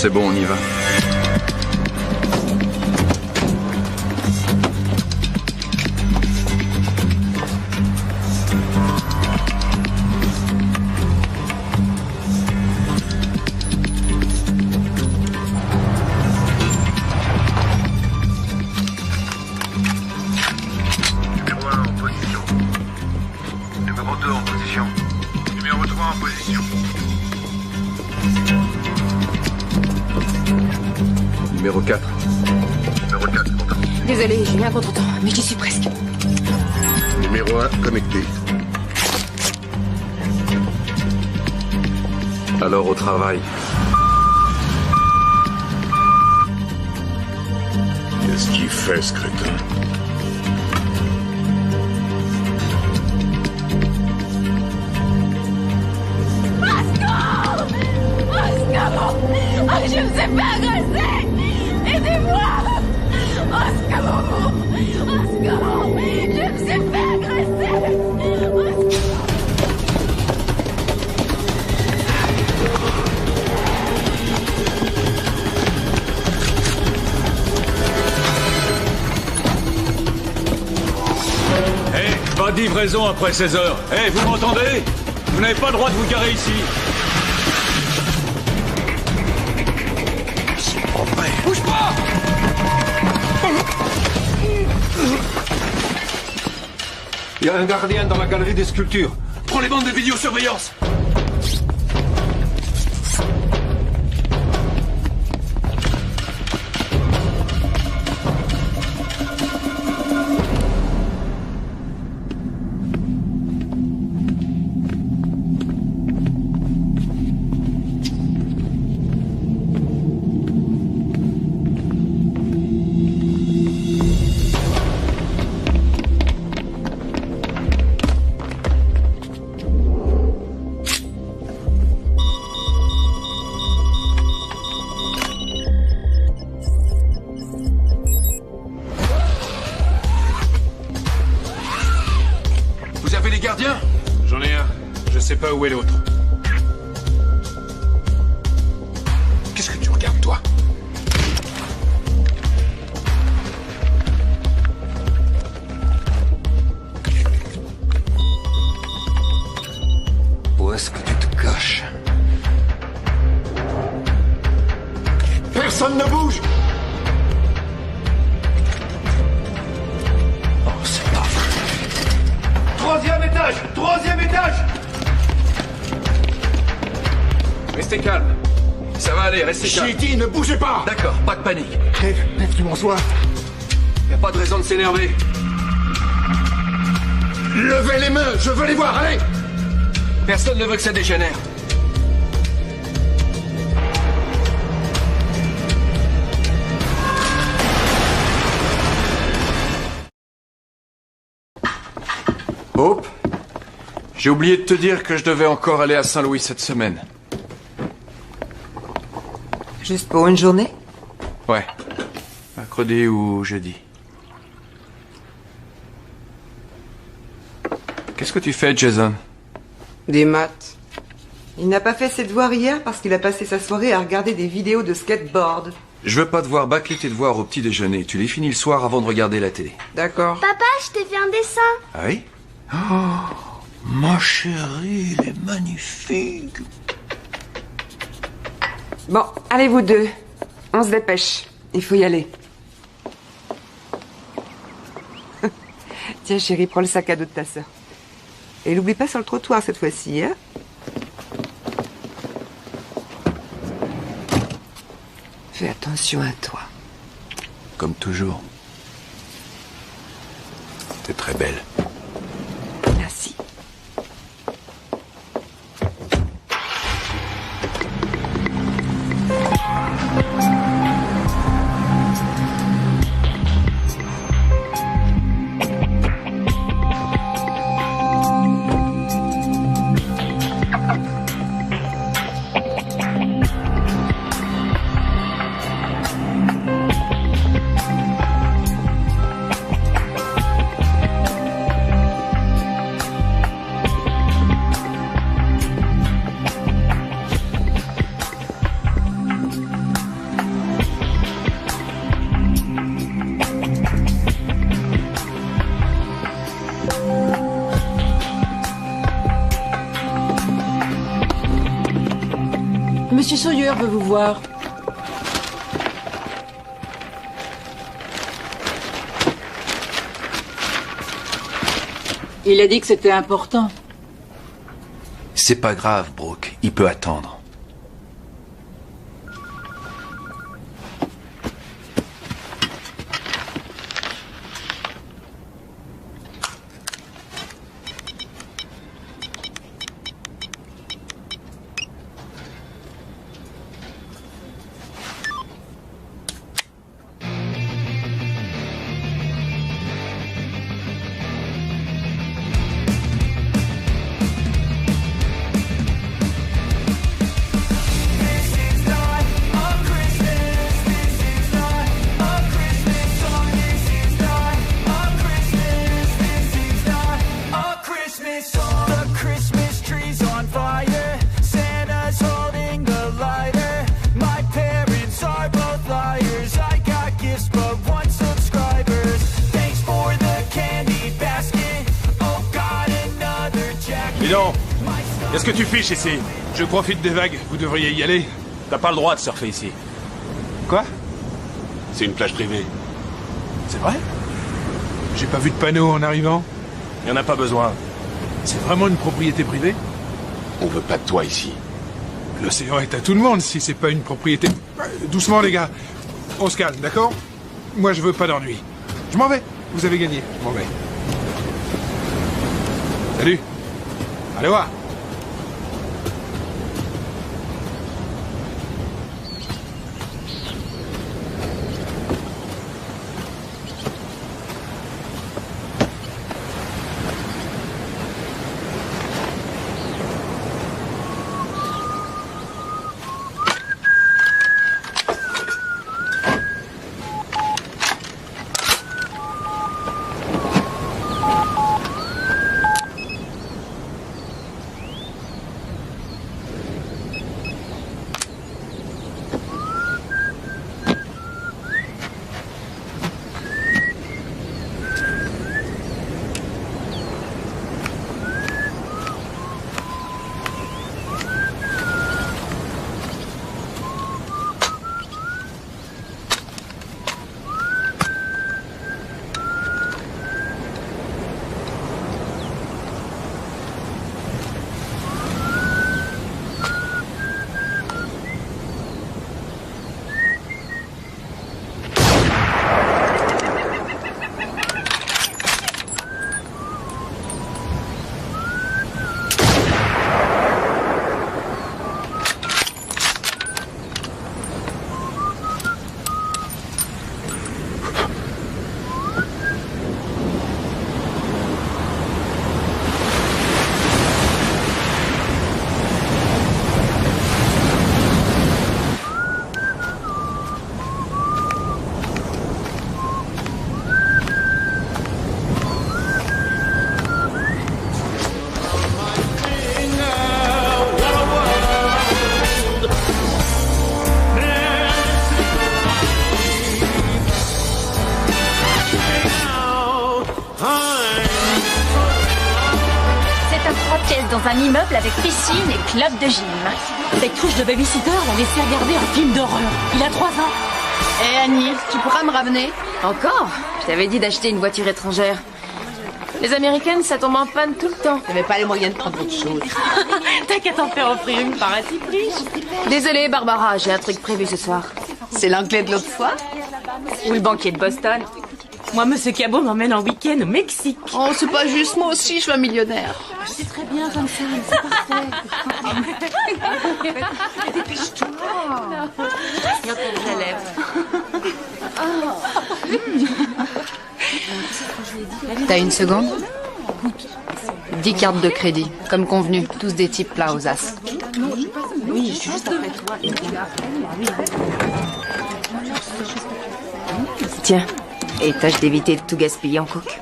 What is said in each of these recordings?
C'est bon, on y va. Numéro 4. Désolé, j'ai eu un contretemps, mais j'y suis presque. Numéro 1, connecté. Alors au travail. Qu'est-ce qu'il fait, ce crétin? Oh, je me suis fait agresser! Aidez-moi! Au secours! Au secours! Je me suis fait agresser! Au secours! Hey, pas de livraison après 16 heures. Hey, vous m'entendez? Vous n'avez pas le droit de vous garer ici. Bouge pas! Il y a un gardien dans la galerie des sculptures. Prends les bandes de vidéosurveillance. Vous avez les gardiens? J'en ai un. Je sais pas où est l'autre. Qu'est-ce que tu regardes, toi? Où est-ce que tu te caches? Personne ne bouge! Oh, c'est pas vrai. Troisième étage! Troisième étage! Restez calme. Ça va aller, restez calme. J'ai dit, ne bougez pas! D'accord, pas de panique. Dave, tu m'en sois. Y a pas de raison de s'énerver. Levez les mains, je veux les voir, allez! Personne ne veut que ça dégénère. Hope, j'ai oublié de te dire que je devais encore aller à Saint-Louis cette semaine. Juste pour une journée? Ouais. Mercredi ou jeudi. Qu'est-ce que tu fais, Jason? Des maths. Il n'a pas fait ses devoirs hier parce qu'il a passé sa soirée à regarder des vidéos de skateboard. Je veux pas devoir bâcler tes devoirs au petit déjeuner. Tu les finis le soir avant de regarder la télé. D'accord. Papa, je t'ai fait un dessin. Ah oui? Oh, ma chérie, il est magnifique. Bon, allez vous deux. On se dépêche. Il faut y aller. Tiens chérie, prends le sac à dos de ta sœur. Et l'oublie pas sur le trottoir cette fois-ci, hein? Fais attention à toi. Comme toujours. T'es très belle. Merci. Sawyer veut vous voir. Il a dit que c'était important. C'est pas grave, Brooke. Il peut attendre. Qu'est-ce que tu fiches ici? Je profite des vagues, vous devriez y aller. T'as pas le droit de surfer ici. Quoi? C'est une plage privée. C'est vrai? J'ai pas vu de panneau en arrivant. Y en a pas besoin. C'est vraiment une propriété privée? On veut pas de toi ici. L'océan est à tout le monde si c'est pas une propriété... Doucement les gars. On se calme, d'accord? Moi je veux pas d'ennui. Je m'en vais. Vous avez gagné. Je m'en vais. Salut. Allez voir. Dans un immeuble avec piscine et club de gym. Cette trouche de babysitter l'a laissé regarder un film d'horreur. Il a 3 ans. Hé Annie, tu pourras me ramener? Encore? Je t'avais dit d'acheter une voiture étrangère. Les Américaines, ça tombe en panne tout le temps. J'avais pas les moyens de prendre autre chose. T'as qu'à t'en faire offrir une par un type riche. Désolée, Barbara, j'ai un truc prévu ce soir. C'est l'anglais de l'autre fois? Ou le banquier de Boston. Moi, Monsieur Cabot m'emmène en week-end au Mexique. Oh, c'est pas juste, moi aussi, je suis un millionnaire. C'est très bien comme ça, c'est parfait. Dépêche-toi. Regarde tes lèvres. T'as une seconde? 10 cartes de crédit, comme convenu, tous des types plats aux as. Oui, je suis juste après toi. Tiens, et tâche d'éviter de tout gaspiller en coke.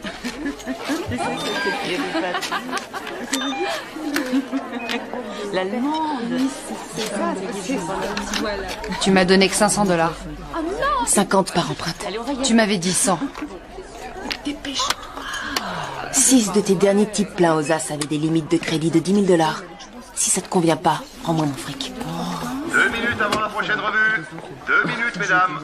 L'allemande. Tu m'as donné que $500. 50 par empreinte. Tu m'avais dit 100. 6 de tes derniers types pleins aux as avaient des limites de crédit de $10 000. Si ça te convient pas, rends-moi mon fric. 2 minutes 2 minutes, mesdames.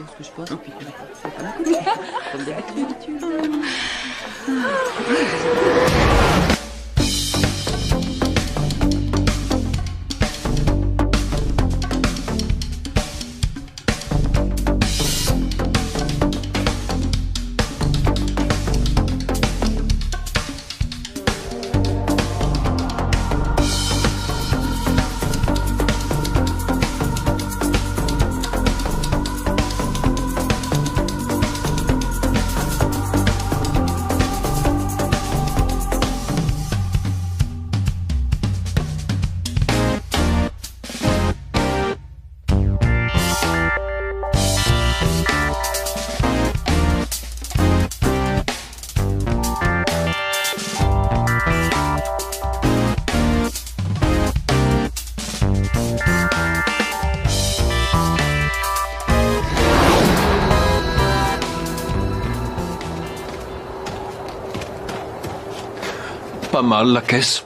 Pas mal, la caisse.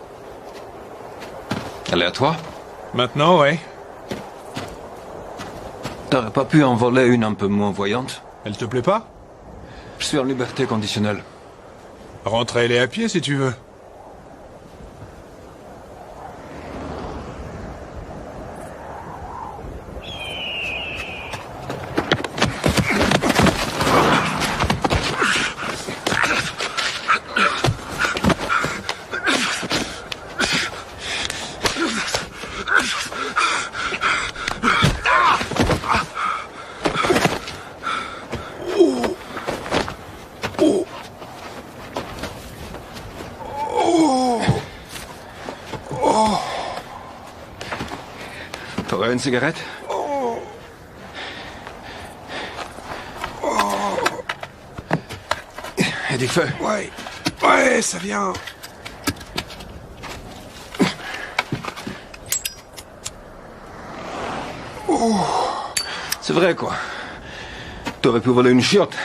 Elle est à toi? Maintenant, ouais. T'aurais pas pu en voler une un peu moins voyante? Elle te plaît pas? Je suis en liberté conditionnelle. Rentre-les à pied si tu veux. T'aurais une cigarette? Et du feu? Ouais, ça vient. C'est vrai, quoi. T'aurais pu voler une chiotte,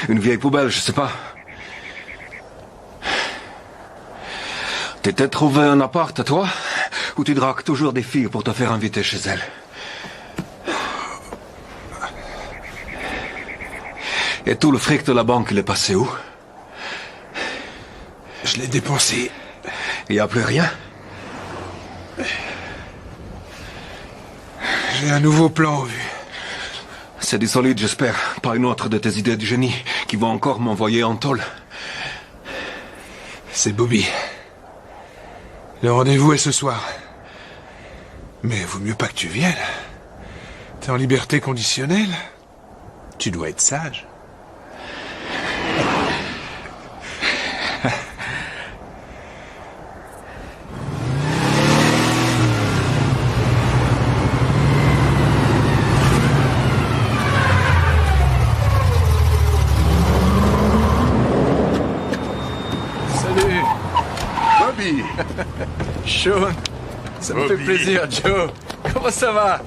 une vieille poubelle, je sais pas. T'étais trouvé un appart à toi, où tu dragues toujours des filles pour te faire inviter chez elles. Et tout le fric de la banque, il est passé où? Je l'ai dépensé. Il n'y a plus rien? J'ai un nouveau plan en vue. C'est du solide, j'espère. Pas une autre de tes idées de génie qui vont encore m'envoyer en tôle. C'est Bobby. Le rendez-vous est ce soir. Mais vaut mieux pas que tu viennes. T'es en liberté conditionnelle. Tu dois être sage. Salut. Bobby. Sean, ça me fait plaisir, Joe. Comment ça va?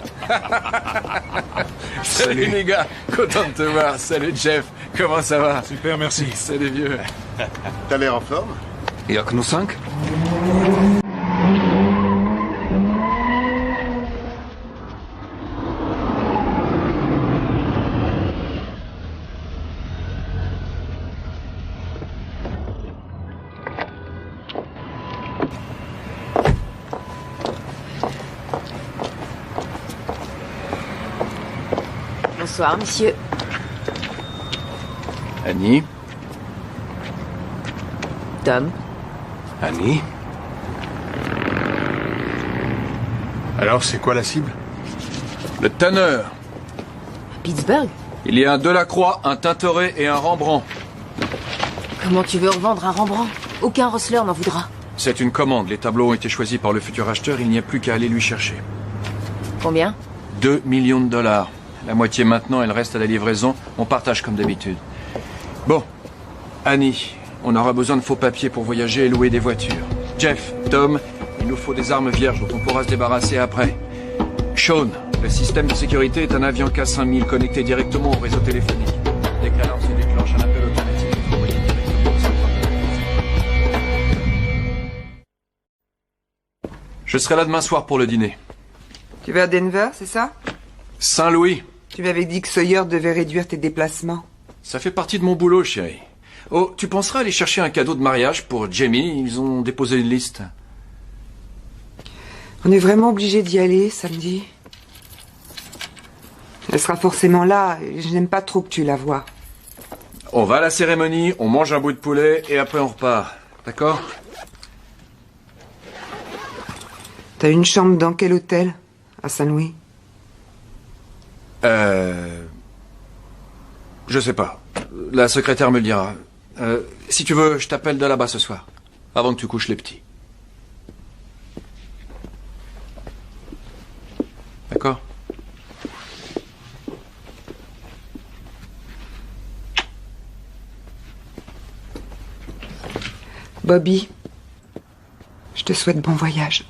Salut les gars, content de te voir. Salut Jeff, comment ça va? Super, merci. Salut vieux. T'as l'air en forme? Il n'y a que nous 5? Bonsoir, monsieur. Annie? Tom. Annie? Alors, c'est quoi la cible? Le tanneur. Pittsburgh? Il y a un Delacroix, un Tintoret et un Rembrandt. Comment tu veux revendre un Rembrandt? Aucun Rosler n'en voudra. C'est une commande. Les tableaux ont été choisis par le futur acheteur. Il n'y a plus qu'à aller lui chercher. Combien? 2 millions de dollars. La moitié maintenant, elle reste à la livraison. On partage comme d'habitude. Bon. Annie, on aura besoin de faux papiers pour voyager et louer des voitures. Jeff, Tom, il nous faut des armes vierges dont on pourra se débarrasser après. Sean, le système de sécurité est un avion K5000 connecté directement au réseau téléphonique. Dès que l'alarme se déclenche, un appel automatique est envoyé directement au centre. Je serai là demain soir pour le dîner. Tu vas à Denver, c'est ça? Saint-Louis. Tu m'avais dit que Sawyer devait réduire tes déplacements. Ça fait partie de mon boulot, chérie. Oh, tu penseras aller chercher un cadeau de mariage pour Jamie? Ils ont déposé une liste. On est vraiment obligé d'y aller samedi. Elle sera forcément là, et je n'aime pas trop que tu la vois. On va à la cérémonie, on mange un bout de poulet et après on repart. D'accord? T'as une chambre dans quel hôtel? À Saint-Louis? Je sais pas. La secrétaire me le dira. Si tu veux, je t'appelle de là-bas ce soir. Avant que tu couches les petits. D'accord? Bobby, je te souhaite bon voyage.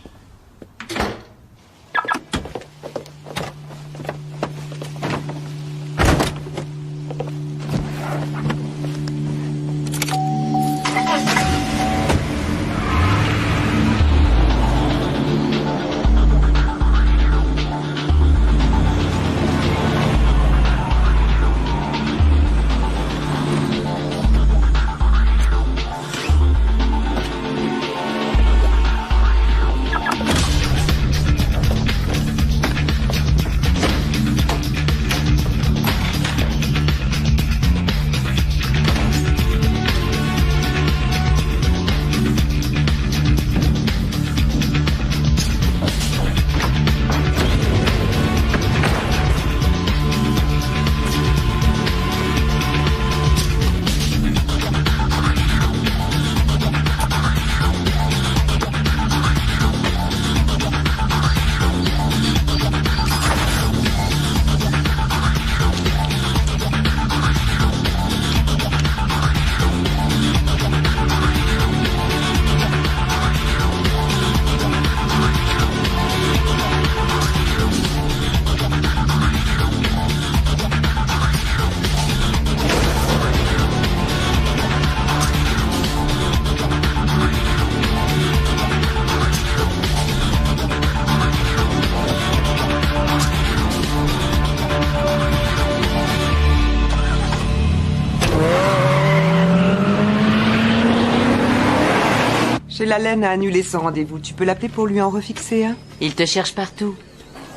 La laine a annulé son rendez-vous. Tu peux l'appeler pour lui en refixer un? Il te cherche partout.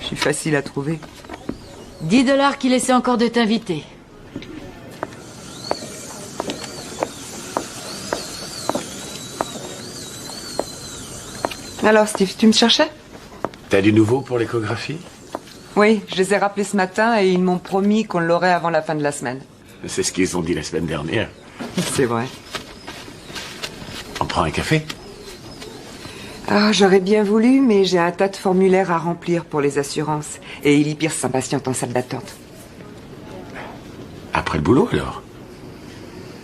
Je suis facile à trouver. 10 $ qu'il essaie encore de t'inviter. Alors, Steve, tu me cherchais? T'as du nouveau pour l'échographie? Oui, je les ai rappelés ce matin et ils m'ont promis qu'on l'aurait avant la fin de la semaine. C'est ce qu'ils ont dit la semaine dernière. C'est vrai. On prend un café? Ah, j'aurais bien voulu, mais j'ai un tas de formulaires à remplir pour les assurances. Et Ellie Pierce s'impatiente en salle d'attente. Après le boulot, alors?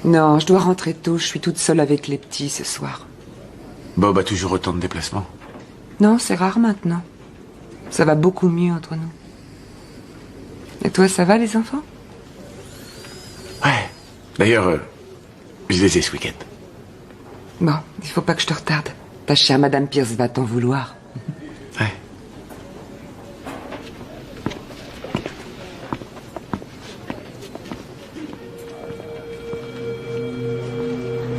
Non, je dois rentrer tôt. Je suis toute seule avec les petits ce soir. Bob a toujours autant de déplacements? Non, c'est rare maintenant. Ça va beaucoup mieux entre nous. Et toi, ça va, les enfants? Ouais. D'ailleurs, je les ai ce week-end. Bon, il faut pas que je te retarde. Ta chère Madame Pierce va t'en vouloir. Ouais.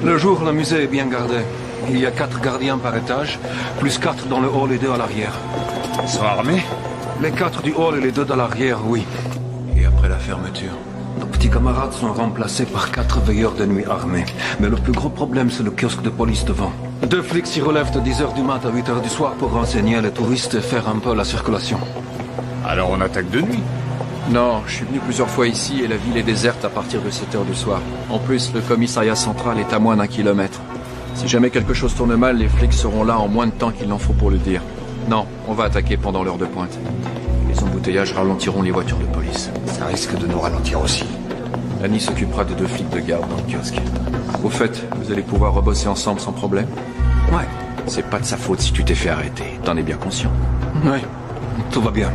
Le jour, le musée est bien gardé. Il y a 4 gardiens par étage, plus 4 dans le hall et 2 à l'arrière. Ils sont armés? Les 4 du hall et les 2 de l'arrière, oui. Et après la fermeture, nos petits camarades sont remplacés par 4 veilleurs de nuit armés. Mais le plus gros problème, c'est le kiosque de police devant. 2 flics s'y relèvent de 10h du mat à 8h du soir pour renseigner les touristes et faire un peu la circulation. Alors on attaque de nuit? Non, je suis venu plusieurs fois ici et la ville est déserte à partir de 7h du soir. En plus, le commissariat central est à moins d'1 kilomètre. Si jamais quelque chose tourne mal, les flics seront là en moins de temps qu'il n'en faut pour le dire. Non, on va attaquer pendant l'heure de pointe. Les embouteillages ralentiront les voitures de police. Ça risque de nous ralentir aussi. Annie s'occupera de 2 flics de garde dans le kiosque. Au fait, vous allez pouvoir rebosser ensemble sans problème? Ouais. C'est pas de sa faute si tu t'es fait arrêter. T'en es bien conscient. Ouais, tout va bien.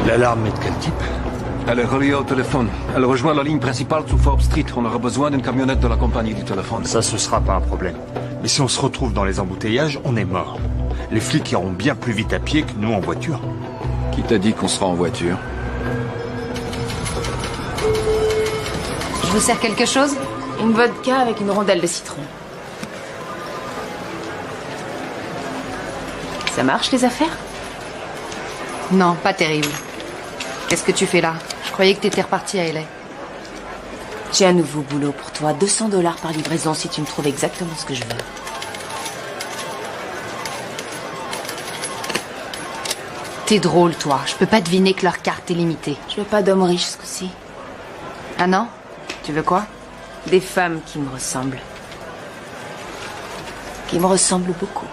L'alarme est de quel type? Elle est reliée au téléphone. Elle rejoint la ligne principale sous Forbes Street. On aura besoin d'une camionnette de la compagnie du téléphone. Ça, ce sera pas un problème. Mais si on se retrouve dans les embouteillages, on est mort. Les flics iront bien plus vite à pied que nous en voiture. Qui t'a dit qu'on sera en voiture? Je vous sers quelque chose? Une vodka avec une rondelle de citron. Ça marche, les affaires? Non, pas terrible. Qu'est-ce que tu fais là? Je croyais que t'étais reparti à LA. J'ai un nouveau boulot pour toi. $200 par livraison si tu me trouves exactement ce que je veux. T'es drôle, toi. Je peux pas deviner que leur carte est limitée. Je veux pas d'hommes riches ce coup-ci. Ah non? Tu veux quoi? Des femmes qui me ressemblent. Qui me ressemblent beaucoup.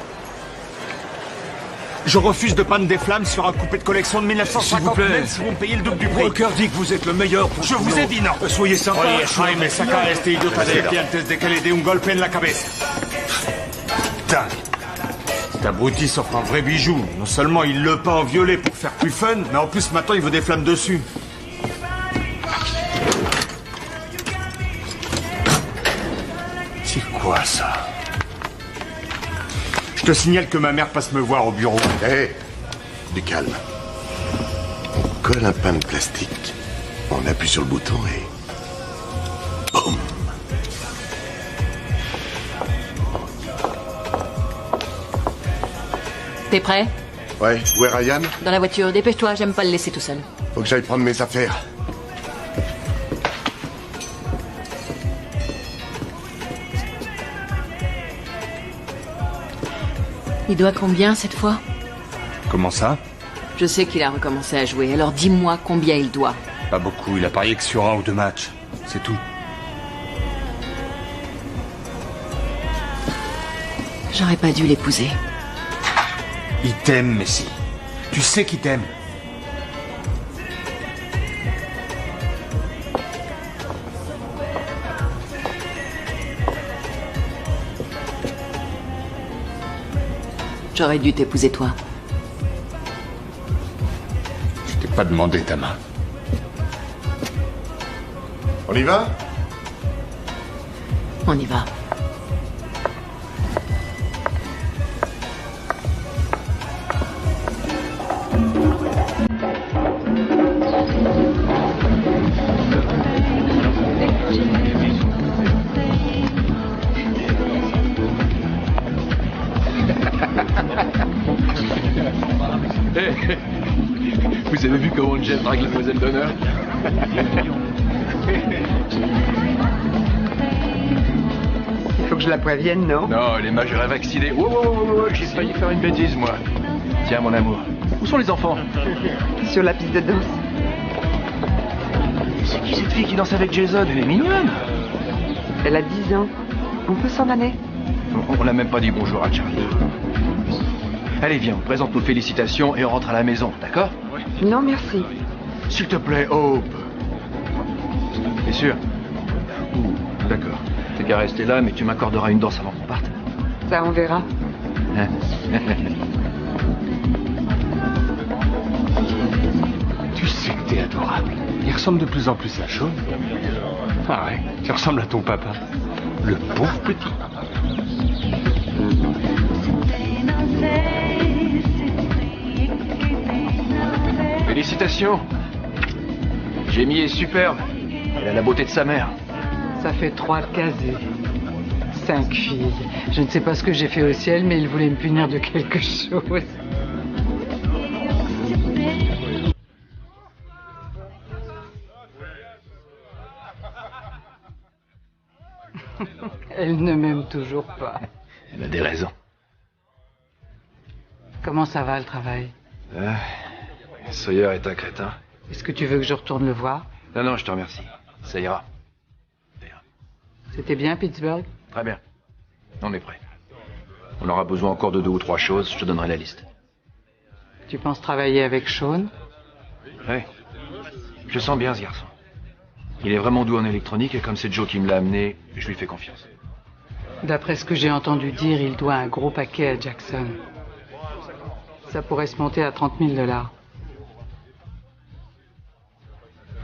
Je refuse de peindre des flammes sur un coupé de collection de 1950, même si vous me payez le double du prix. Walker dit que vous êtes le meilleur pour... Je vous ai dit non. Soyez sympa. Oye, Jaime, saca este idiota de aquí antes de que le dé un golpe en la cabeza. Putain. Cet abruti s'offre un vrai bijou. Non seulement il le peint en violet pour faire plus fun, mais en plus maintenant il veut des flammes dessus. C'est quoi ça? Je te signale que ma mère passe me voir au bureau. Hé, du calme. On colle un pain de plastique, on appuie sur le bouton et... Boum. T'es prêt? Ouais, où est Ryan? Dans la voiture, dépêche-toi, j'aime pas le laisser tout seul. Faut que j'aille prendre mes affaires. Il doit combien cette fois? Comment ça? Je sais qu'il a recommencé à jouer, alors dis-moi combien il doit. Pas beaucoup, il a parié que sur 1 ou 2 matchs. C'est tout. J'aurais pas dû l'épouser. Il t'aime, Messi. Tu sais qu'il t'aime. J'aurais dû t'épouser toi. Je t'ai pas demandé ta main. On y va? On y va. Vous avez vu comment Jeff drague la demoiselle d'honneur? Il faut que je la prévienne, non? Non, elle est majeure et vaccinée. Wow, j'ai failli faire une bêtise, moi. Tiens, mon amour. Où sont les enfants? Sur la piste de danse. C'est qui cette fille qui danse avec Jason? Elle est mignonne. Elle a 10 ans. On peut s'en aller? On n'a même pas dit bonjour à Charlie. Allez, viens, on présente nos félicitations et on rentre à la maison, d'accord? Non, merci. S'il te plaît, Hope. T'es sûr? D'accord. T'es qu'à rester là, mais tu m'accorderas une danse avant qu'on parte. Ça, on verra. Hein? Tu sais que t'es adorable. Il ressemble de plus en plus à Sean. Ah ouais, tu ressembles à ton papa. Le pauvre petit. Félicitations. Jamie est superbe. Elle a la beauté de sa mère. Ça fait 3 casés. 5 filles. Je ne sais pas ce que j'ai fait au ciel, mais il voulait me punir de quelque chose. Elle ne m'aime toujours pas. Elle a des raisons. Comment ça va, le travail? Sawyer est un crétin. Est-ce que tu veux que je retourne le voir? Non, je te remercie. Ça ira. C'était bien, Pittsburgh? Très bien. On est prêt. On aura besoin encore de 2 ou 3 choses. Je te donnerai la liste. Tu penses travailler avec Sean? Oui. Je sens bien ce garçon. Il est vraiment doux en électronique et comme c'est Joe qui me l'a amené, je lui fais confiance. D'après ce que j'ai entendu dire, il doit un gros paquet à Jackson. Ça pourrait se monter à $30,000.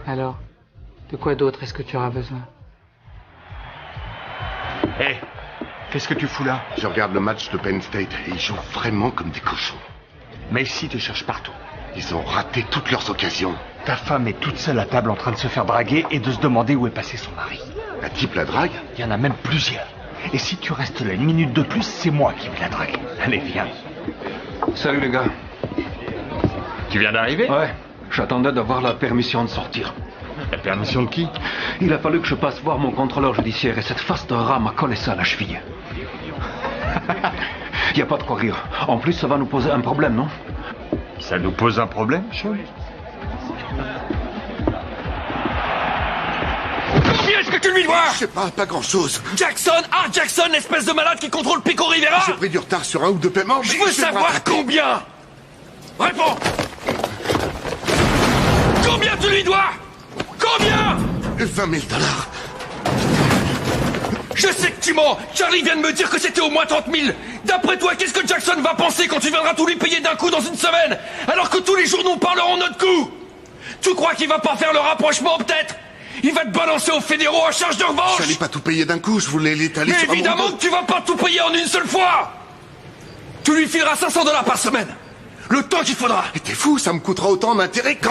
Alors, de quoi d'autre est-ce que tu auras besoin? Hé, qu'est-ce que tu fous là? Je regarde le match de Penn State et ils jouent vraiment comme des cochons. Mais ici, tu cherches partout. Ils ont raté toutes leurs occasions. Ta femme est toute seule à table en train de se faire draguer et de se demander où est passé son mari. Un type la drague? Il y en a même plusieurs. Et si tu restes là une minute de plus, c'est moi qui vais la draguer. Allez, viens. Salut les gars. Tu viens d'arriver? Ouais, j'attendais d'avoir la permission de sortir. La permission de qui? Il a fallu que je passe voir mon contrôleur judiciaire et cette face de rat m'a collé ça à la cheville. Y a pas de quoi rire. En plus, ça va nous poser un problème, non? Ça nous pose un problème, Sean? Combien est-ce que tu lui dois? Je sais pas grand-chose. Jackson! Ah, Jackson, l'espèce de malade qui contrôle Pico Rivera! J'ai pris du retard sur un ou deux paiements, mais Je veux savoir combien! Réponds! Combien tu lui dois? Combien? 20 000 $. Je sais que tu mens! Charlie vient de me dire que c'était au moins 30 000! D'après toi, qu'est-ce que Jackson va penser quand tu viendras tout lui payer d'un coup dans une semaine? Alors que tous les journaux parleront de notre coup! Tu crois qu'il va pas faire le rapprochement, peut-être? Il va te balancer aux fédéraux en charge de revanche! J'allais pas tout payer d'un coup, je voulais l'étaler Mais sur un évidemment montant. que tu vas pas tout payer en une seule fois! Tu lui fileras 500 $ par semaine! Le temps qu'il faudra! Mais t'es fou, ça me coûtera autant en intérêt que...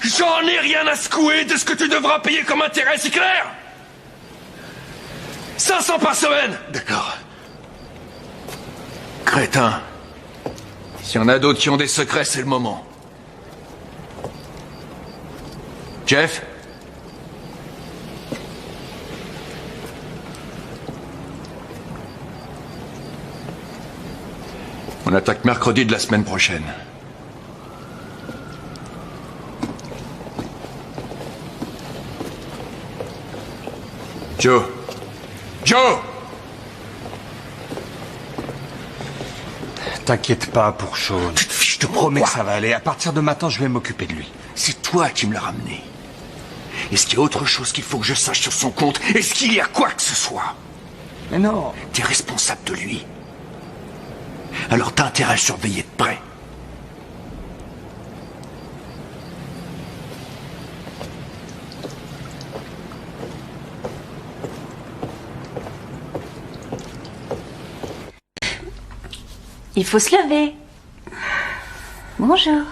J'en ai rien à secouer de ce que tu devras payer comme intérêt, c'est clair? 500 par semaine! D'accord. Crétin. S'il y en a d'autres qui ont des secrets, c'est le moment. Jeff? On attaque mercredi de la semaine prochaine. Joe! Joe! T'inquiète pas pour Sean. Je te promets que ça va aller. À partir de maintenant, je vais m'occuper de lui. C'est toi qui me l'as ramené. Est-ce qu'il y a autre chose qu'il faut que je sache sur son compte? Est-ce qu'il y a quoi que ce soit? Mais non. T'es responsable de lui. Alors t'as intérêt à le surveiller de près. Il faut se lever. Bonjour.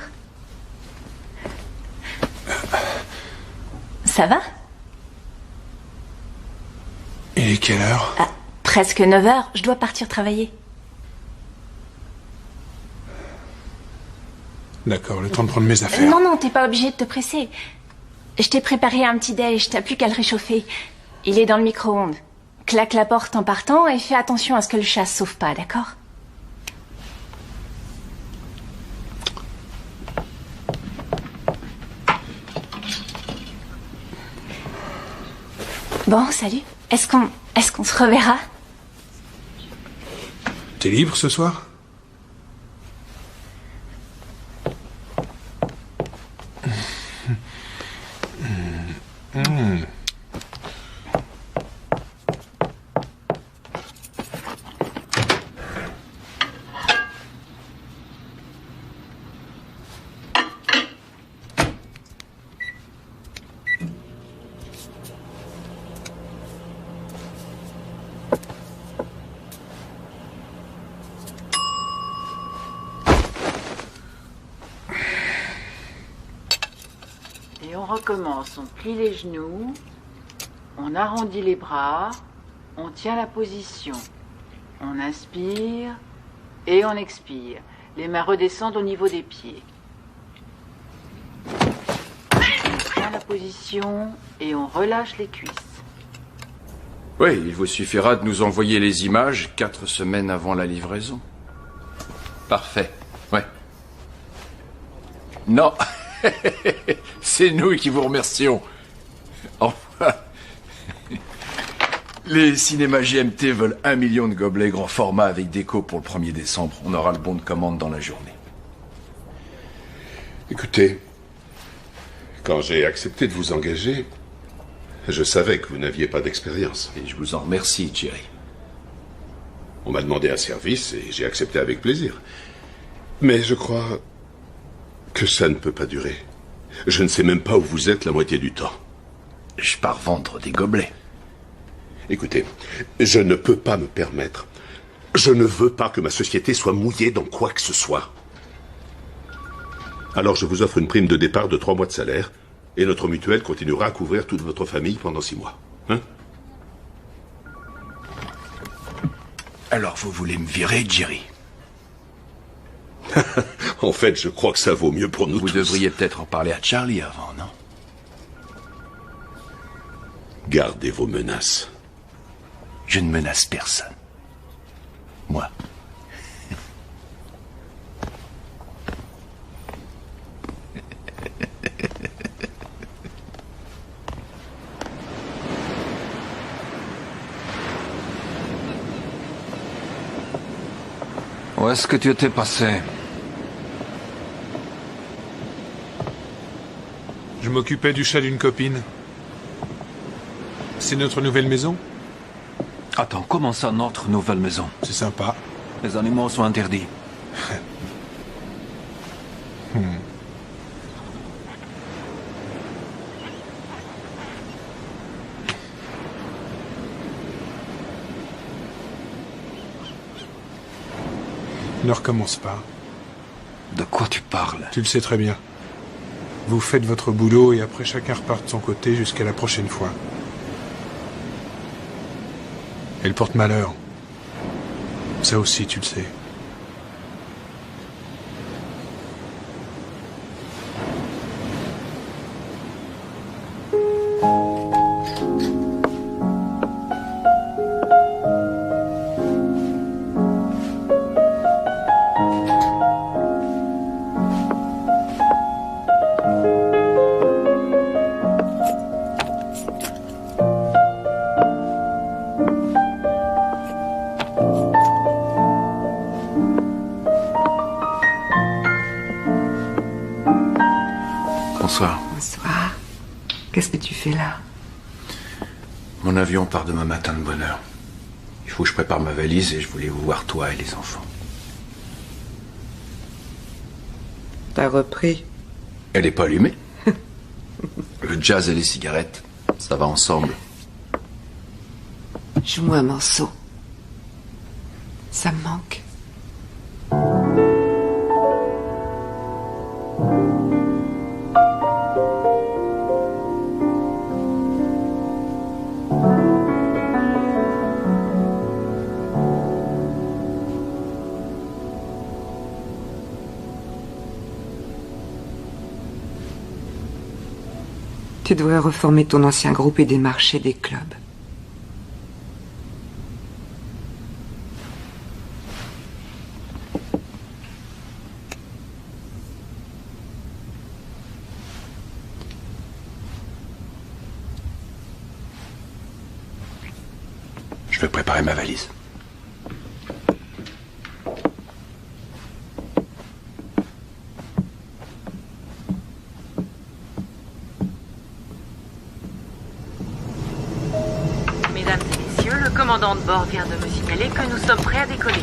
Ça va? Il est quelle heure? Ah, presque 9 h, je dois partir travailler. D'accord, le temps de prendre mes affaires. Non, t'es pas obligé de te presser. Je t'ai préparé un petit déj, t'as plus qu'à le réchauffer. Il est dans le micro-ondes. Claque la porte en partant et fais attention à ce que le chat se sauve pas, d'accord? Bon, salut. Est-ce qu'on se reverra? T'es libre ce soir? Et on recommence, on plie les genoux, on arrondit les bras, on tient la position. On inspire et on expire. Les mains redescendent au niveau des pieds. On tient la position et on relâche les cuisses. Oui, il vous suffira de nous envoyer les images 4 semaines avant la livraison. Parfait, ouais. Non, c'est nous qui vous remercions. Enfin, les cinémas GMT veulent 1 million de gobelets grand format avec déco pour le 1er décembre. On aura le bon de commande dans la journée. Écoutez, quand j'ai accepté de vous engager, je savais que vous n'aviez pas d'expérience. Et je vous en remercie, Jerry. On m'a demandé un service et j'ai accepté avec plaisir. Mais je crois que ça ne peut pas durer. Je ne sais même pas où vous êtes la moitié du temps. Je pars vendre des gobelets. Écoutez, je ne peux pas me permettre. Je ne veux pas que ma société soit mouillée dans quoi que ce soit. Alors je vous offre une prime de départ de 3 mois de salaire, et notre mutuelle continuera à couvrir toute votre famille pendant 6 mois. Hein? Alors vous voulez me virer, Jerry? En fait, je crois que ça vaut mieux pour nous tous. Vous devriez peut-être en parler à Charlie avant, non? Gardez vos menaces. Je ne menace personne. Moi. Où est-ce que tu étais passé? Je m'occupais du chat d'une copine. C'est notre nouvelle maison? Attends, comment ça, notre nouvelle maison? C'est sympa. Les animaux sont interdits. Ne recommence pas. De quoi tu parles? Tu le sais très bien. Vous faites votre boulot et après chacun repart de son côté jusqu'à la prochaine fois. Elle porte malheur. Ça aussi, tu le sais. Bonsoir. Bonsoir. Qu'est-ce que tu fais là? Mon avion part demain matin de bonne heure. Il faut que je prépare ma valise et je voulais vous voir toi et les enfants. T'as repris? Elle est pas allumée. Le jazz et les cigarettes, ça va ensemble. Joue-moi un morceau. Ça me manque. Tu devrais reformer ton ancien groupe et démarcher des clubs. Je vais préparer ma valise. Mesdames et messieurs, le commandant de bord vient de me signaler que nous sommes prêts à décoller.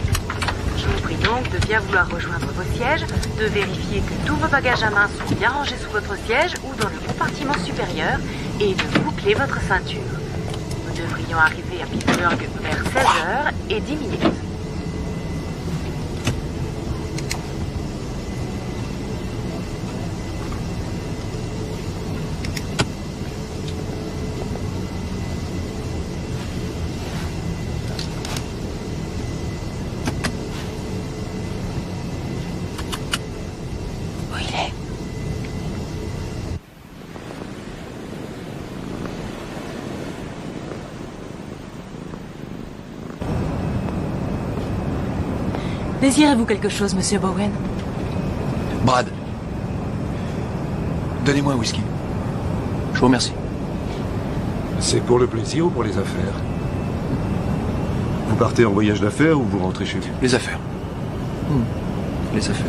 Je vous prie donc de bien vouloir rejoindre vos sièges, de vérifier que tous vos bagages à main sont bien rangés sous votre siège ou dans le compartiment supérieur et de boucler votre ceinture. Nous devrions arriver à Pittsburgh vers 16h et 10 minutes. Où il est? Désirez-vous quelque chose, monsieur Bowen? Brad, donnez-moi un whisky. Je vous remercie. C'est pour le plaisir ou pour les affaires? Vous partez en voyage d'affaires ou vous rentrez chez vous? Les affaires. Les affaires.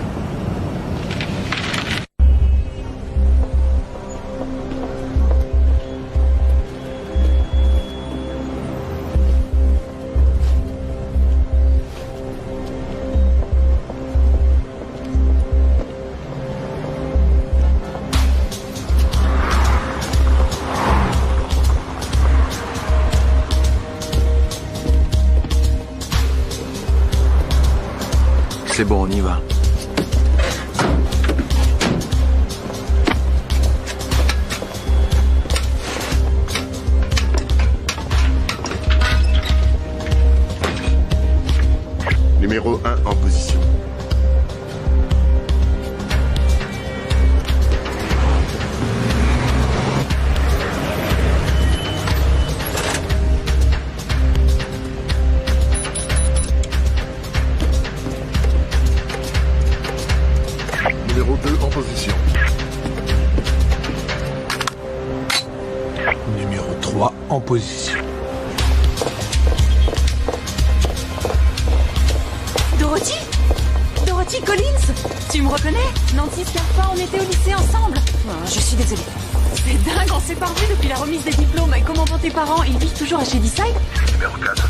C'est bon, on y va. Numéro 1 en position. Numéro 2 en position. Numéro 3 en position. Dorothy Dorothy Collins. Tu me reconnais? Nancy Scarpa, on était au lycée ensemble. Oh, je suis désolée. C'est dingue, on s'est pas revus depuis la remise des diplômes. Et comment vont tes parents? Ils vivent toujours à Shadyside? Numéro 4.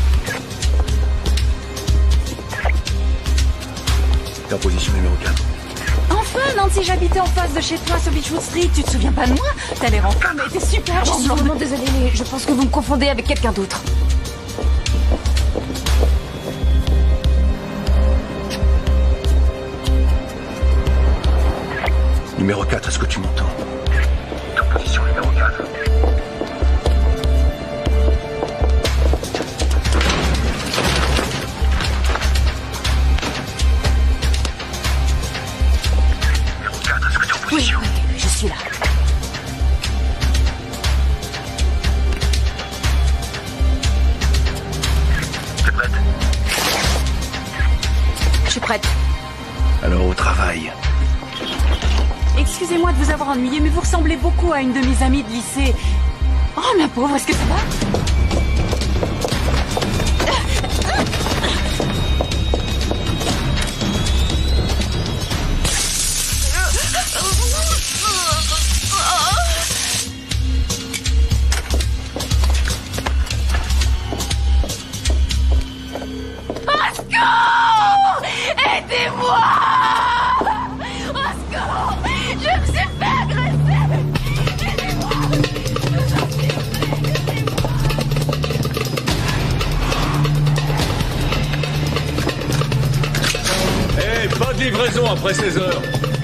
T'es en position numéro 4. Enfin, Nancy, j'habitais en face de chez toi sur Beechwood Street. Tu te souviens pas de moi? T'as l'air en femme, mais t'es super. Je suis vraiment désolée, mais je pense que vous me confondez avec quelqu'un d'autre. Numéro 4, est-ce que tu m'entends? T'es en position numéro 4. Oui, je suis là. T'es prête? Je suis prête. Alors au travail. Excusez-moi de vous avoir ennuyé, mais vous ressemblez beaucoup à une de mes amies de lycée. Oh, ma pauvre, est-ce que ça va? Aidez-moi! Au secours! Je me suis fait agresser! Eh, pas de livraison après 16 heures.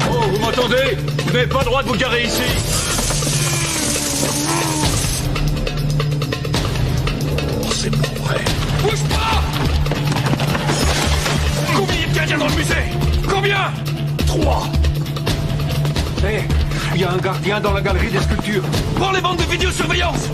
Oh, vous m'entendez? Vous n'avez pas le droit de vous garer ici. Oh, c'est pas vrai. Bouge pas! Combien il y a de gardiens dans le musée? Combien? 3. Hé, il y a un gardien dans la galerie des sculptures. Prends les bandes de vidéosurveillance!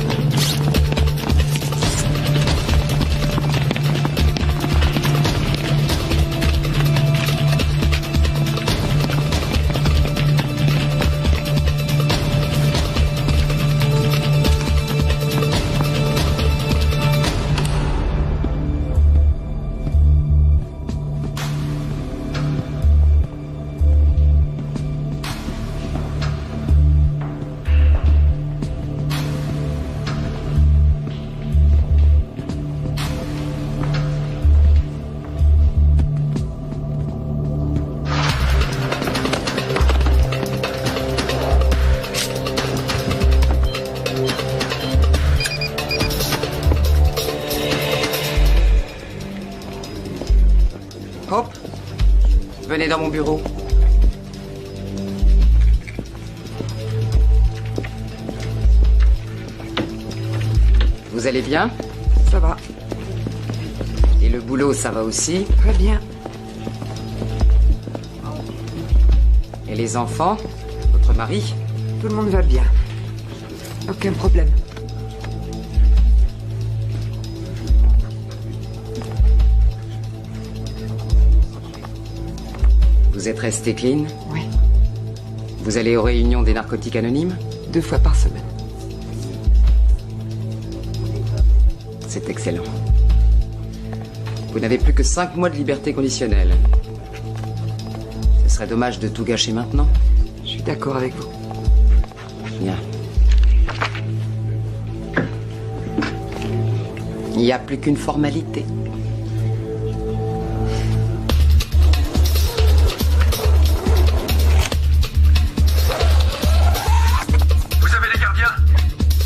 Hop, venez dans mon bureau. Vous allez bien? Ça va. Et le boulot, ça va aussi? Très bien. Et les enfants? Votre mari? Tout le monde va bien. Aucun problème. Vous êtes resté clean? Oui. Vous allez aux réunions des narcotiques anonymes? 2 fois par semaine. C'est excellent. Vous n'avez plus que 5 mois de liberté conditionnelle. Ce serait dommage de tout gâcher maintenant. Je suis d'accord avec vous. Bien. Il n'y a plus qu'une formalité.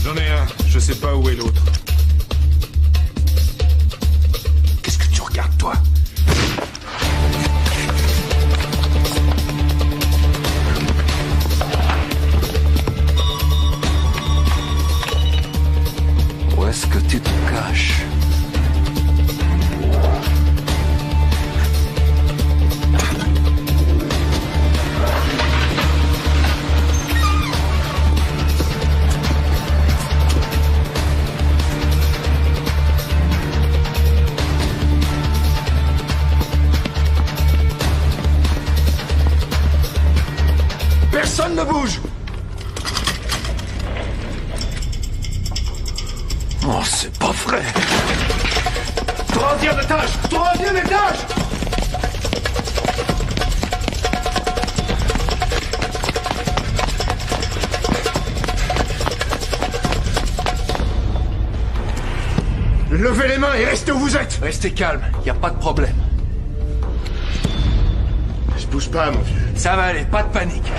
J'en ai un, je sais pas où est l'autre. Qu'est-ce que tu regardes, toi? Où est-ce que tu te caches? Troisième étage! Troisième étage! Levez les mains et restez où vous êtes! Restez calme, y a pas de problème. Je bouge pas, mon vieux. Ça va aller, pas de panique.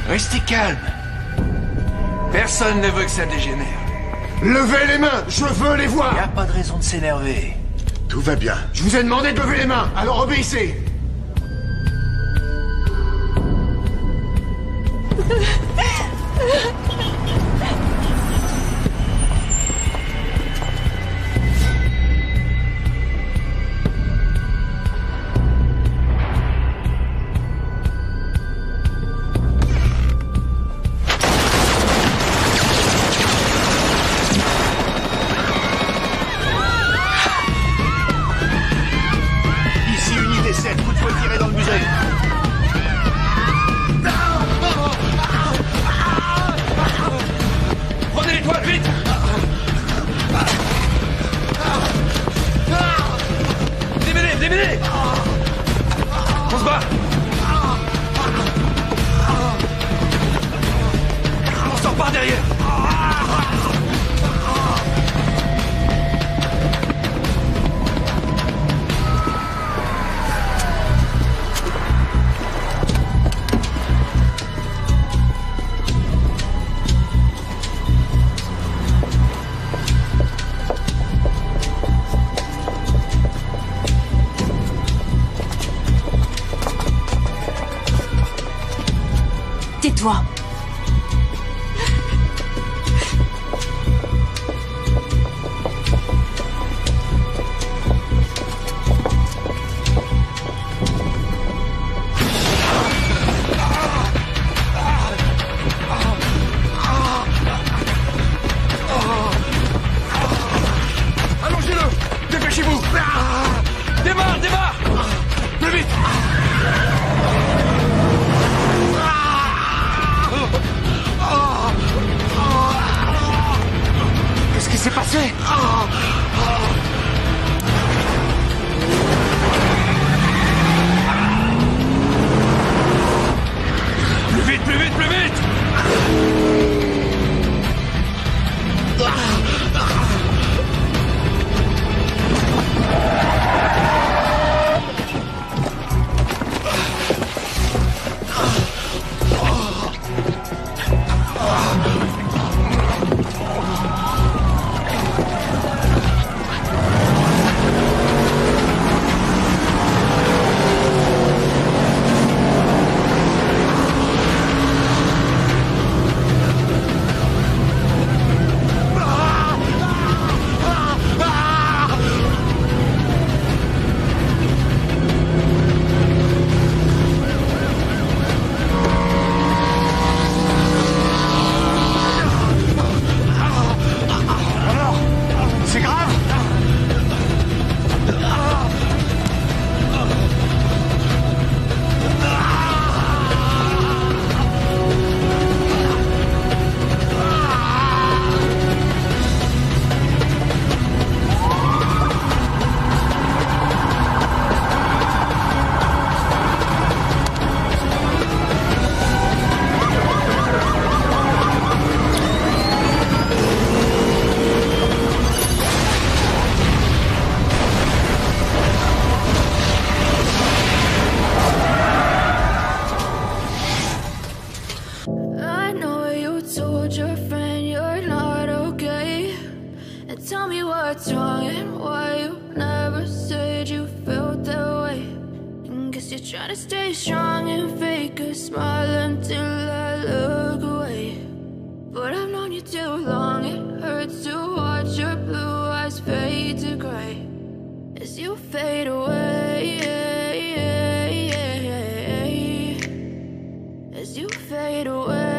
Restez calme. Personne ne veut que ça dégénère. Levez les mains! Je veux les voir! Y a pas de raison de s'énerver. Tout va bien. Je vous ai demandé de lever les mains, alors obéissez! Tais-toi. Allongez-le! Dépêchez-vous! Démarre, démarre! Plus vite! Qu'est-ce qui s'est passé? Plus vite, plus vite, plus vite! C'est grave? I know you told your friend you're not okay. And tell me what's wrong and why you never said you felt that way. And guess you're trying to stay strong and fake a smile until I look away. But I've known you too long, it hurts to watch your blue eyes fade to gray as you fade away. As you fade away.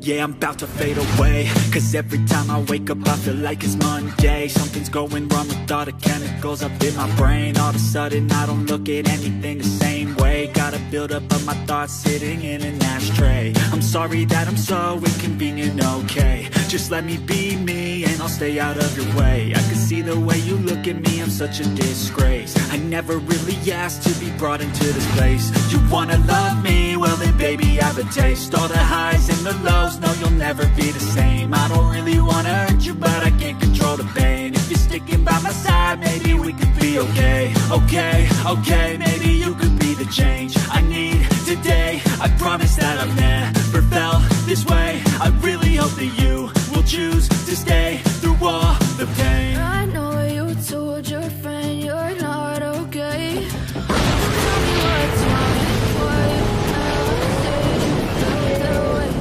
Yeah, I'm about to fade away, cause every time I wake up I feel like it's Monday. Something's going wrong with all the chemicals up in my brain. All of a sudden I don't look at anything the same way. Got a buildup of my thoughts sitting in an ashtray. I'm sorry that I'm so inconvenient, okay. Just let me be me and I'll stay out of your way. I can see the way you look at me, I'm such a disgrace. I never really asked to be brought into this place. You wanna love me? Well then baby I have a taste. All the highs and the lows, no you'll never be the same. I don't really wanna hurt you but I can't control the pain. If you're sticking by my side maybe we could be okay. Okay, maybe you could be the change I need today. I promise that I've never felt this way. I really hope that you will choose to stay through all the pain. I know you told your friend you're not okay. Tell me what's wrong and why you never said you felt that way.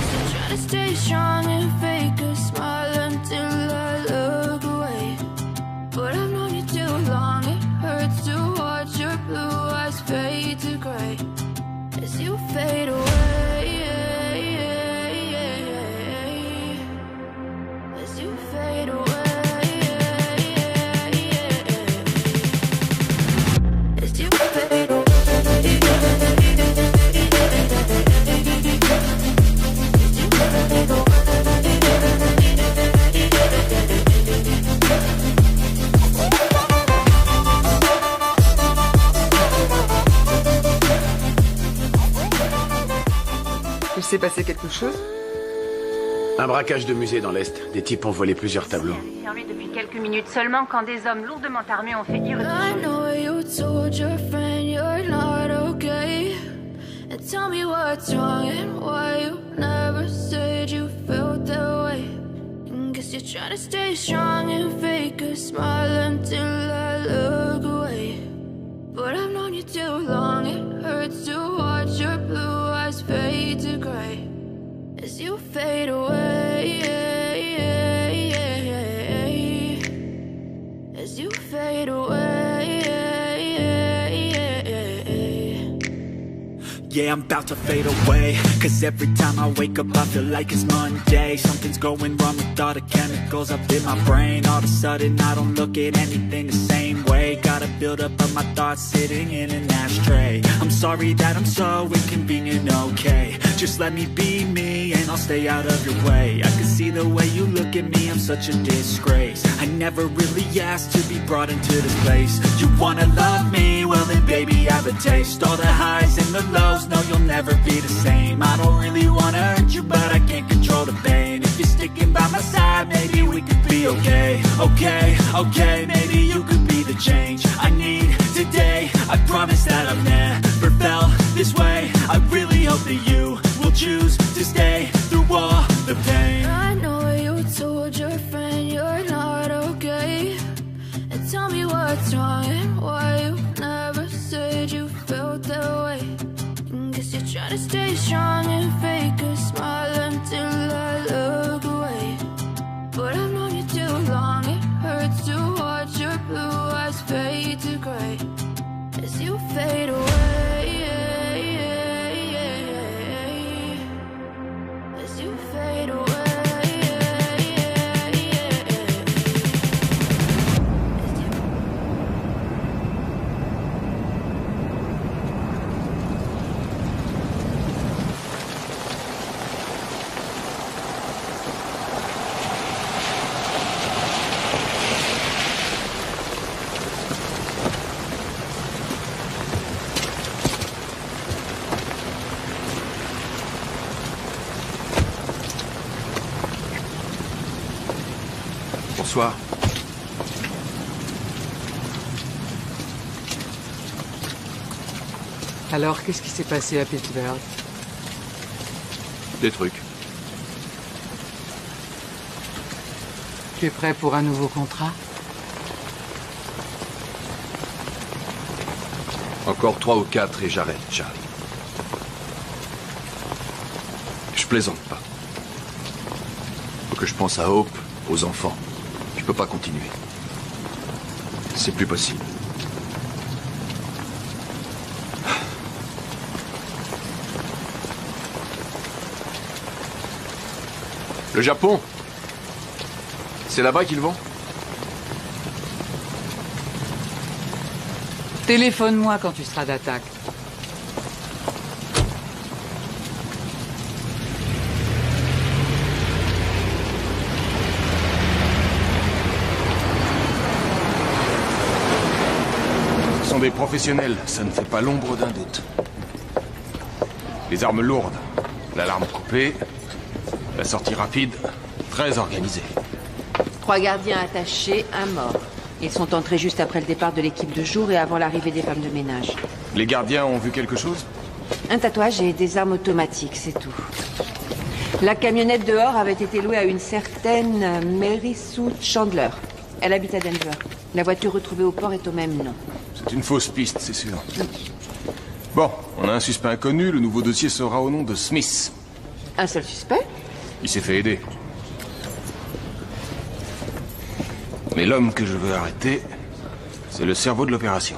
So try to stay strong and fake a smile until I look away. But I've known you too long, it hurts to watch your blue eyes fade to gray as you fade away. As you fade away. As you fade away. Il s'est passé quelque chose? Un braquage de musée dans l'Est. Des types ont volé plusieurs tableaux. Sur lui depuis quelques minutes seulement quand des hommes lourdement armés ont fait irréduction. I know you told your friend you're not okay. And tell me what's wrong and why you never said you felt that way. And guess you're trying to stay strong and fake a smile until I look away. But I've known you too long, it hurts to watch your blue eyes fade to gray as you fade away. As you fade away. Yeah, I'm about to fade away, cause every time I wake up I feel like it's Monday. Something's going wrong with all the chemicals up in my brain. All of a sudden I don't look at anything the same way. Got a buildup of my thoughts sitting in an ashtray. I'm sorry that I'm so inconvenient, okay. Just let me be me and I'll stay out of your way. I can see the way you look at me, I'm such a disgrace. I never really asked to be brought into this place. You wanna love me? Well then baby I have a taste. All the highs and the lows, no you'll never be the same. I don't really wanna hurt you but I can't control the pain. If you're sticking by my side maybe we could be okay. Okay, maybe you could be the change I need today. I promise that I've never felt this way. I really hope that you will choose to stay through all the pain. I know you told your friend you're not okay. And tell me what's wrong and why you never said you felt that way. And guess you're trying to stay strong and fake a smile until I look away. But I've known you too long, it hurts to watch your blue eyes fade to gray as you fade away. As you fade away. Bonsoir. Alors, qu'est-ce qui s'est passé à Pittsburgh? Des trucs. Tu es prêt pour un nouveau contrat? Encore 3 ou 4 et j'arrête, Charlie. Je plaisante pas. Faut que je pense à Hope, aux enfants. Je peux pas continuer. C'est plus possible. Le Japon? C'est là-bas qu'ils vont? Téléphone-moi quand tu seras d'attaque. Ce sont des professionnels, ça ne fait pas l'ombre d'un doute. Les armes lourdes, l'alarme coupée, la sortie rapide, très organisée. 3 gardiens attachés, un mort. Ils sont entrés juste après le départ de l'équipe de jour et avant l'arrivée des femmes de ménage. Les gardiens ont vu quelque chose? Un tatouage et des armes automatiques, c'est tout. La camionnette dehors avait été louée à une certaine Mary Sue Chandler. Elle habite à Denver. La voiture retrouvée au port est au même nom. C'est une fausse piste, c'est sûr. Bon, on a un suspect inconnu, le nouveau dossier sera au nom de Smith. Un seul suspect? Il s'est fait aider. Mais l'homme que je veux arrêter, c'est le cerveau de l'opération.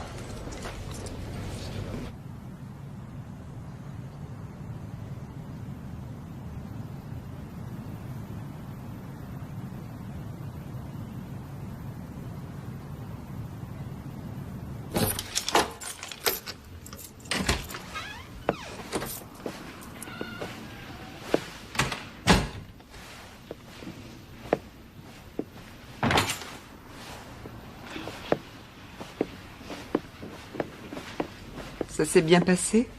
Ça s'est bien passé?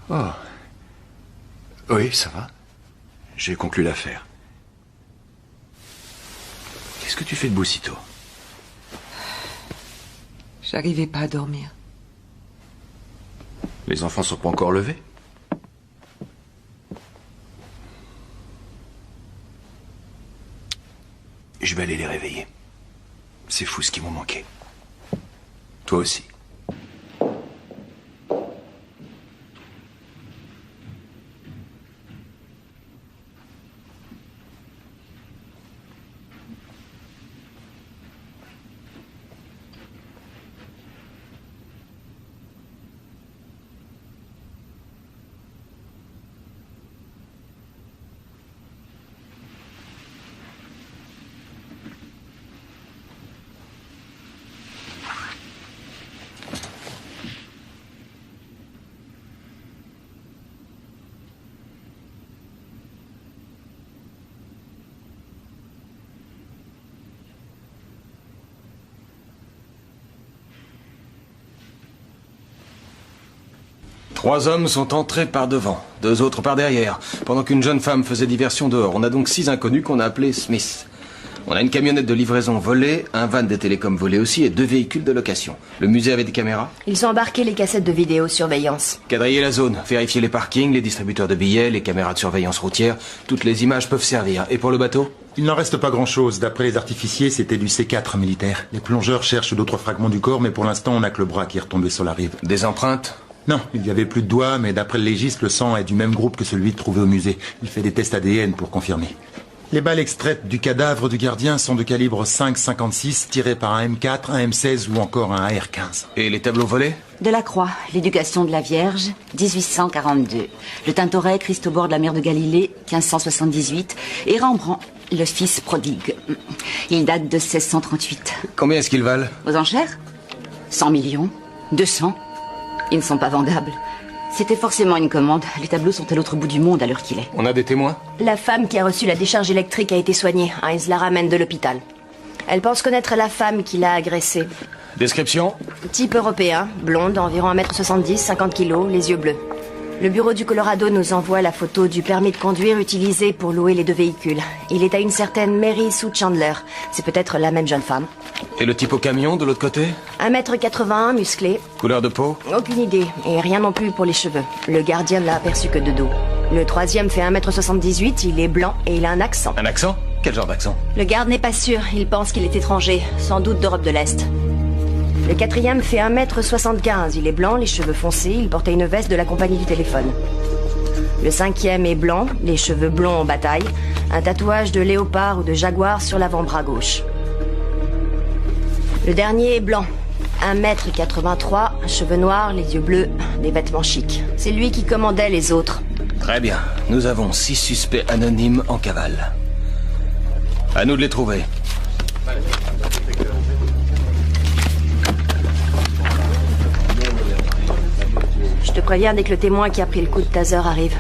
Oh. Oui, ça va. J'ai conclu l'affaire. Qu'est-ce que tu fais debout sitôt? J'arrivais pas à dormir. Les enfants sont pas encore levés? Je vais aller les réveiller. C'est fou ce qui m'ont manqué. Toi aussi. Trois hommes sont entrés par devant, 2 autres par derrière, pendant qu'une jeune femme faisait diversion dehors. On a donc 6 inconnus qu'on a appelés Smith. On a une camionnette de livraison volée, un van des télécoms volé aussi et 2 véhicules de location. Le musée avait des caméras? Ils ont embarqué les cassettes de vidéosurveillance. Quadriller la zone, vérifier les parkings, les distributeurs de billets, les caméras de surveillance routière. Toutes les images peuvent servir. Et pour le bateau? Il n'en reste pas grand-chose. D'après les artificiers, c'était du C4 militaire. Les plongeurs cherchent d'autres fragments du corps, mais pour l'instant, on n'a que le bras qui est retombé sur la rive. Des empreintes? Non, il n'y avait plus de doigts, mais d'après le légiste, le sang est du même groupe que celui trouvé au musée. Il fait des tests ADN pour confirmer. Les balles extraites du cadavre du gardien sont de calibre 5,56, tirées par un M4, un M16 ou encore un AR-15. Et les tableaux volés? Delacroix, l'éducation de la Vierge, 1842. Le Tintoret, Christ au bord de la mer de Galilée, 1578. Et Rembrandt, le fils prodigue. Il date de 1638. Combien est-ce qu'ils valent? Aux enchères? 100 millions, 200. Ils ne sont pas vendables. C'était forcément une commande. Les tableaux sont à l'autre bout du monde à l'heure qu'il est. On a des témoins? La femme qui a reçu la décharge électrique a été soignée. Heinz la ramène de l'hôpital. Elle pense connaître la femme qui l'a agressée. Description? Type européen, blonde, environ 1m70, 50 kilos, les yeux bleus. Le bureau du Colorado nous envoie la photo du permis de conduire utilisé pour louer les 2 véhicules. Il est à une certaine Mary Sue Chandler. C'est peut-être la même jeune femme. Et le type au camion, de l'autre côté? 1m81, musclé. Couleur de peau? Aucune idée, et rien non plus pour les cheveux. Le gardien ne l'a aperçu que de dos. Le 3e fait 1m78, il est blanc et il a un accent. Un accent? Quel genre d'accent? Le garde n'est pas sûr, il pense qu'il est étranger, sans doute d'Europe de l'Est. Le 4e fait 1m75, il est blanc, les cheveux foncés, il portait une veste de la compagnie du téléphone. Le 5e est blanc, les cheveux blonds en bataille, un tatouage de léopard ou de jaguar sur l'avant-bras gauche. Le dernier est blanc, 1m83, cheveux noirs, les yeux bleus, des vêtements chics. C'est lui qui commandait les autres. Très bien. Nous avons 6 suspects anonymes en cavale. À nous de les trouver. Je te préviens dès que le témoin qui a pris le coup de taser arrive.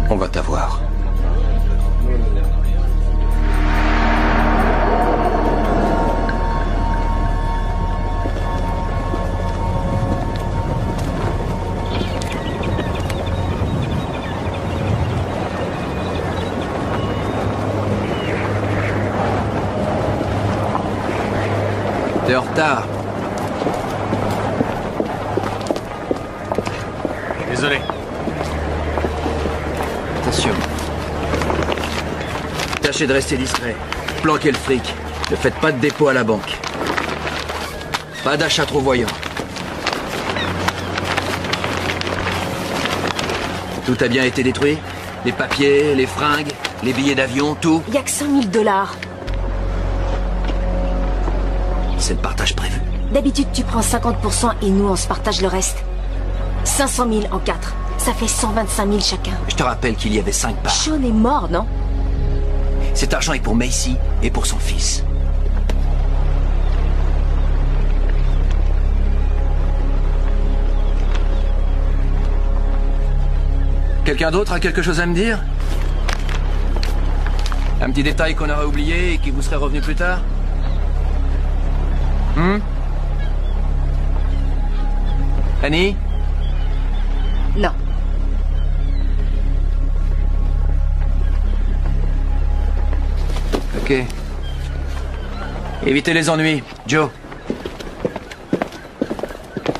On va t'avoir. T'es en retard. Désolé. Attention. Tâchez de rester discret. Planquez le fric. Ne faites pas de dépôt à la banque. Pas d'achat trop voyant. Tout a bien été détruit? Les papiers, les fringues, les billets d'avion, tout? Y a que 100 000 $. C'est le partage prévu. D'habitude, tu prends 50% et nous, on se partage le reste. 500 000 en 4. Ça fait 125 000 chacun. Je te rappelle qu'il y avait 5 parts. Sean est mort, non? Cet argent est pour Macy et pour son fils. Quelqu'un d'autre a quelque chose à me dire? Un petit détail qu'on aurait oublié et qui vous serait revenu plus tard? Annie? Non. Ok. Évitez les ennuis. Joe.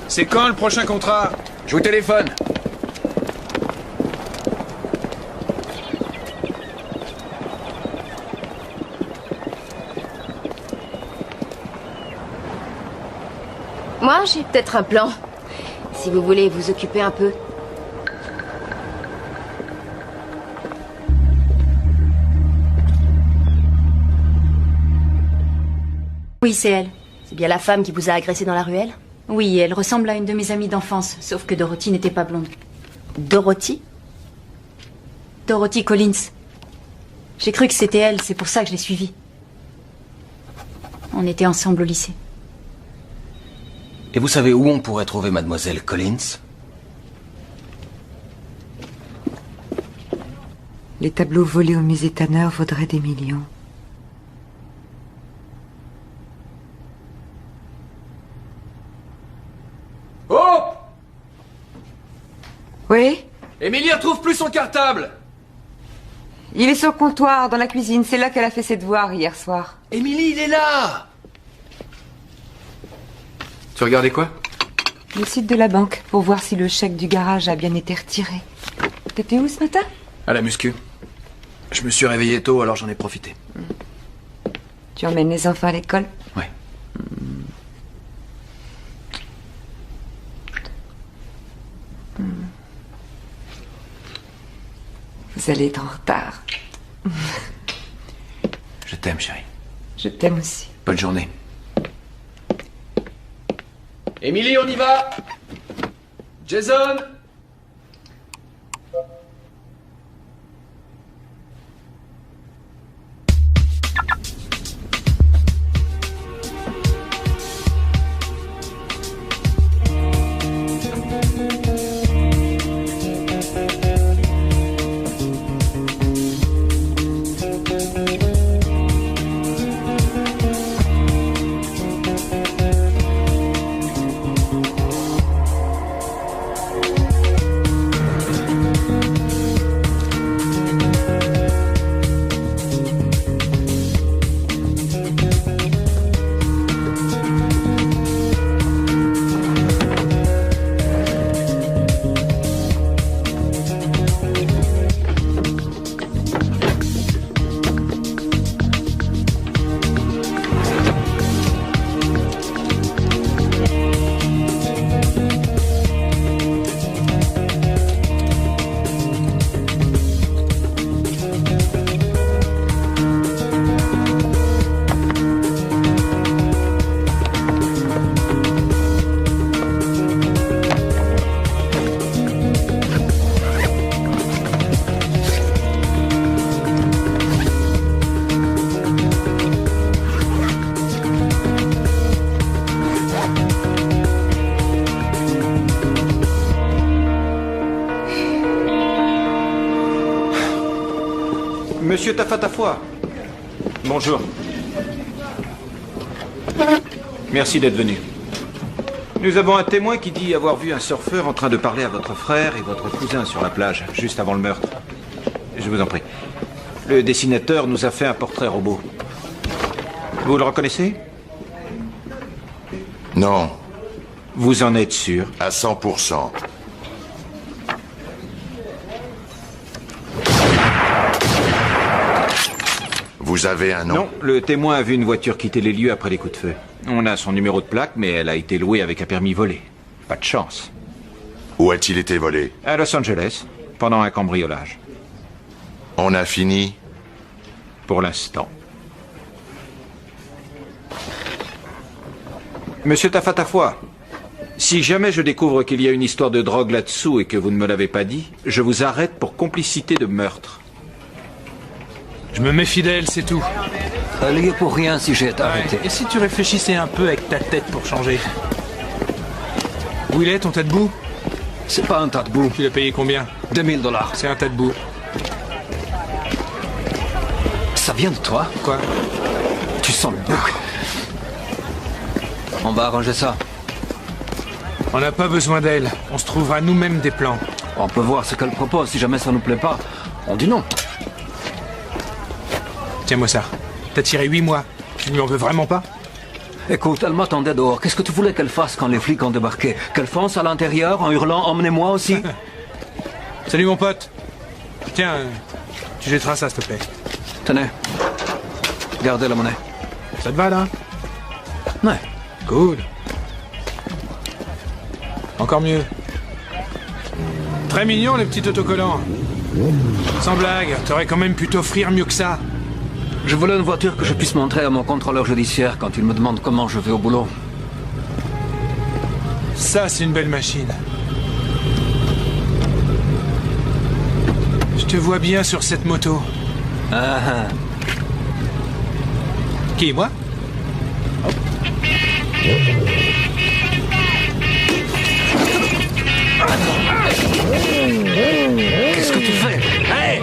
C'est quand le prochain contrat? Je vous téléphone. Moi, j'ai peut-être un plan. Si vous voulez vous occuper un peu. Oui, c'est elle. C'est bien la femme qui vous a agressé dans la ruelle? Oui, elle ressemble à une de mes amies d'enfance, sauf que Dorothy n'était pas blonde. Dorothy? Dorothy Collins. J'ai cru que c'était elle, c'est pour ça que je l'ai suivie. On était ensemble au lycée. Et vous savez où on pourrait trouver Mademoiselle Collins? Les tableaux volés au musée Tanner vaudraient des millions. Oh! Oui? Émilie retrouve plus son cartable! Il est sur le comptoir, dans la cuisine. C'est là qu'elle a fait ses devoirs hier soir. Émilie, il est là! Tu regardais quoi? Le site de la banque, pour voir si le chèque du garage a bien été retiré. T'étais où ce matin? À la muscu. Je me suis réveillé tôt, alors j'en ai profité. Tu emmènes les enfants à l'école? Ouais. Vous allez être en retard. Je t'aime, chérie. Je t'aime aussi. Bonne journée. Émilie, on y va! Jason! Monsieur Tafatafoi. Bonjour. Merci d'être venu. Nous avons un témoin qui dit avoir vu un surfeur en train de parler à votre frère et votre cousin sur la plage, juste avant le meurtre. Je vous en prie. Le dessinateur nous a fait un portrait robot. Vous le reconnaissez? Non. Vous en êtes sûr? À 100%. Vous avez un nom? Non, le témoin a vu une voiture quitter les lieux après les coups de feu. On a son numéro de plaque, mais elle a été louée avec un permis volé. Pas de chance. Où a-t-il été volé? À Los Angeles, pendant un cambriolage. On a fini? Pour l'instant. Monsieur Tafatafoi, si jamais je découvre qu'il y a une histoire de drogue là-dessous et que vous ne me l'avez pas dit, je vous arrête pour complicité de meurtre. Je me méfie d'elle, c'est tout. Elle y est pour rien si j'ai été arrêté. Et si tu réfléchissais un peu avec ta tête pour changer? Où il est, ton tas de boue? C'est pas un tas de boue. Tu l'as payé combien? $2000. C'est un tas de boue. Ça vient de toi? Quoi? Tu sens le bouc. On va arranger ça. On n'a pas besoin d'elle. On se trouvera nous-mêmes des plans. On peut voir ce qu'elle propose. Si jamais ça nous plaît pas, on dit non. Tiens-moi ça. T'as tiré 8 mois. Tu lui en veux vraiment pas? Écoute, elle m'attendait dehors. Qu'est-ce que tu voulais qu'elle fasse quand les flics ont débarqué? Qu'elle fonce à l'intérieur en hurlant « Emmenez-moi aussi » Salut mon pote. Tiens, tu jetteras ça s'il te plaît. Tenez. Gardez la monnaie. Ça te va là? Ouais. Cool. Encore mieux. Très mignon les petits autocollants. Sans blague, t'aurais quand même pu t'offrir mieux que ça. Je voulais une voiture que je puisse montrer à mon contrôleur judiciaire quand il me demande comment je vais au boulot. Ça, c'est une belle machine. Je te vois bien sur cette moto. Ah ah. Qui, moi? Qu'est-ce que tu fais? Hey!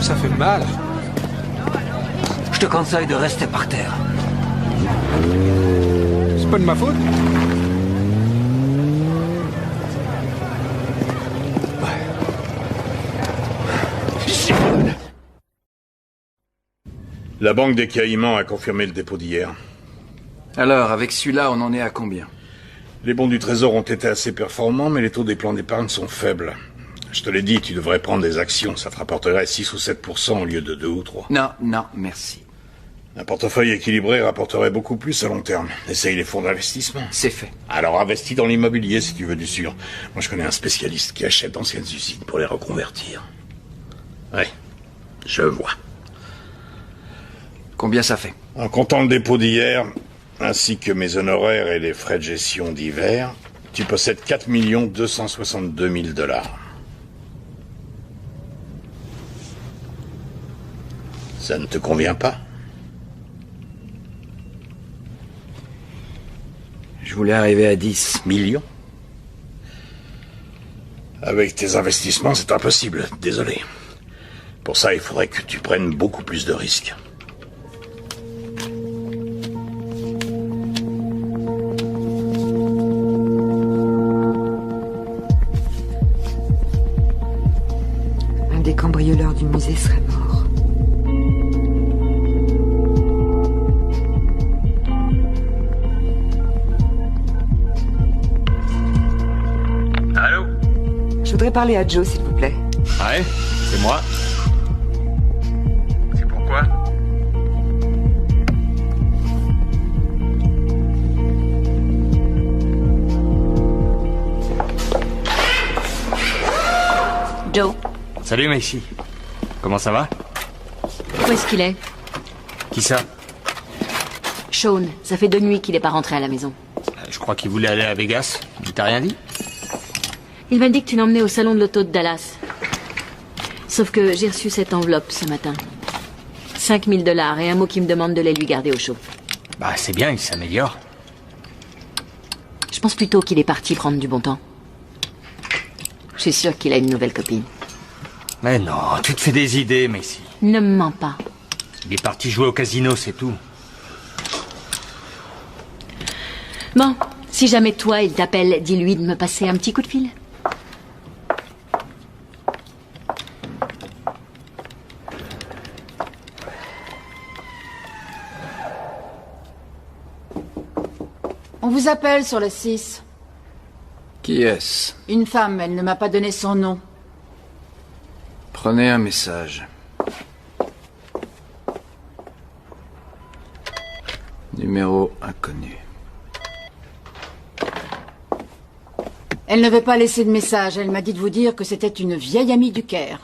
Ça fait mal. Je te conseille de rester par terre. C'est pas de ma faute. La Banque des Caïmans a confirmé le dépôt d'hier. Alors, avec celui-là, on en est à combien? Les bons du Trésor ont été assez performants, mais les taux des plans d'épargne sont faibles. Je te l'ai dit, tu devrais prendre des actions. Ça te rapporterait 6 ou 7% au lieu de 2 ou 3. Non, non, merci. Un portefeuille équilibré rapporterait beaucoup plus à long terme. Essaye les fonds d'investissement. C'est fait. Alors investis dans l'immobilier si tu veux du sûr. Moi je connais un spécialiste qui achète d'anciennes usines pour les reconvertir. Ouais, je vois. Combien ça fait? En comptant le dépôt d'hier, ainsi que mes honoraires et les frais de gestion divers, tu possèdes 4 262 000 $. Ça ne te convient pas? Je voulais arriver à 10 millions. Avec tes investissements, c'est impossible. Désolé. Pour ça, il faudrait que tu prennes beaucoup plus de risques. Un des cambrioleurs du musée serait mort. Allô? Je voudrais parler à Joe, s'il vous plaît. Ouais, c'est moi. C'est pourquoi? Joe, Salut Macy. Comment ça va? où est-ce qu'il est? Qui ça? Sean, ça fait 2 nuits qu'il n'est pas rentré à la maison. Je crois qu'il voulait aller à Vegas. Il t'a rien dit? Il m'a dit que tu l'emmenais au salon de l'auto de Dallas. Sauf que j'ai reçu cette enveloppe ce matin. 5 000 $ et un mot qui me demande de les lui garder au chaud. Bah c'est bien, il s'améliore. Je pense plutôt qu'il est parti prendre du bon temps. Je suis sûre qu'il a une nouvelle copine. Mais non, tu te fais des idées, Macy. Ne me mens pas. Il est parti jouer au casino, c'est tout. Bon, si jamais toi, il t'appelle, dis-lui de me passer un petit coup de fil. On vous appelle sur le 6. Qui est-ce? Une femme, elle ne m'a pas donné son nom. Prenez un message. Numéro inconnu. Elle ne veut pas laisser de message. Elle m'a dit de vous dire que c'était une vieille amie du Caire.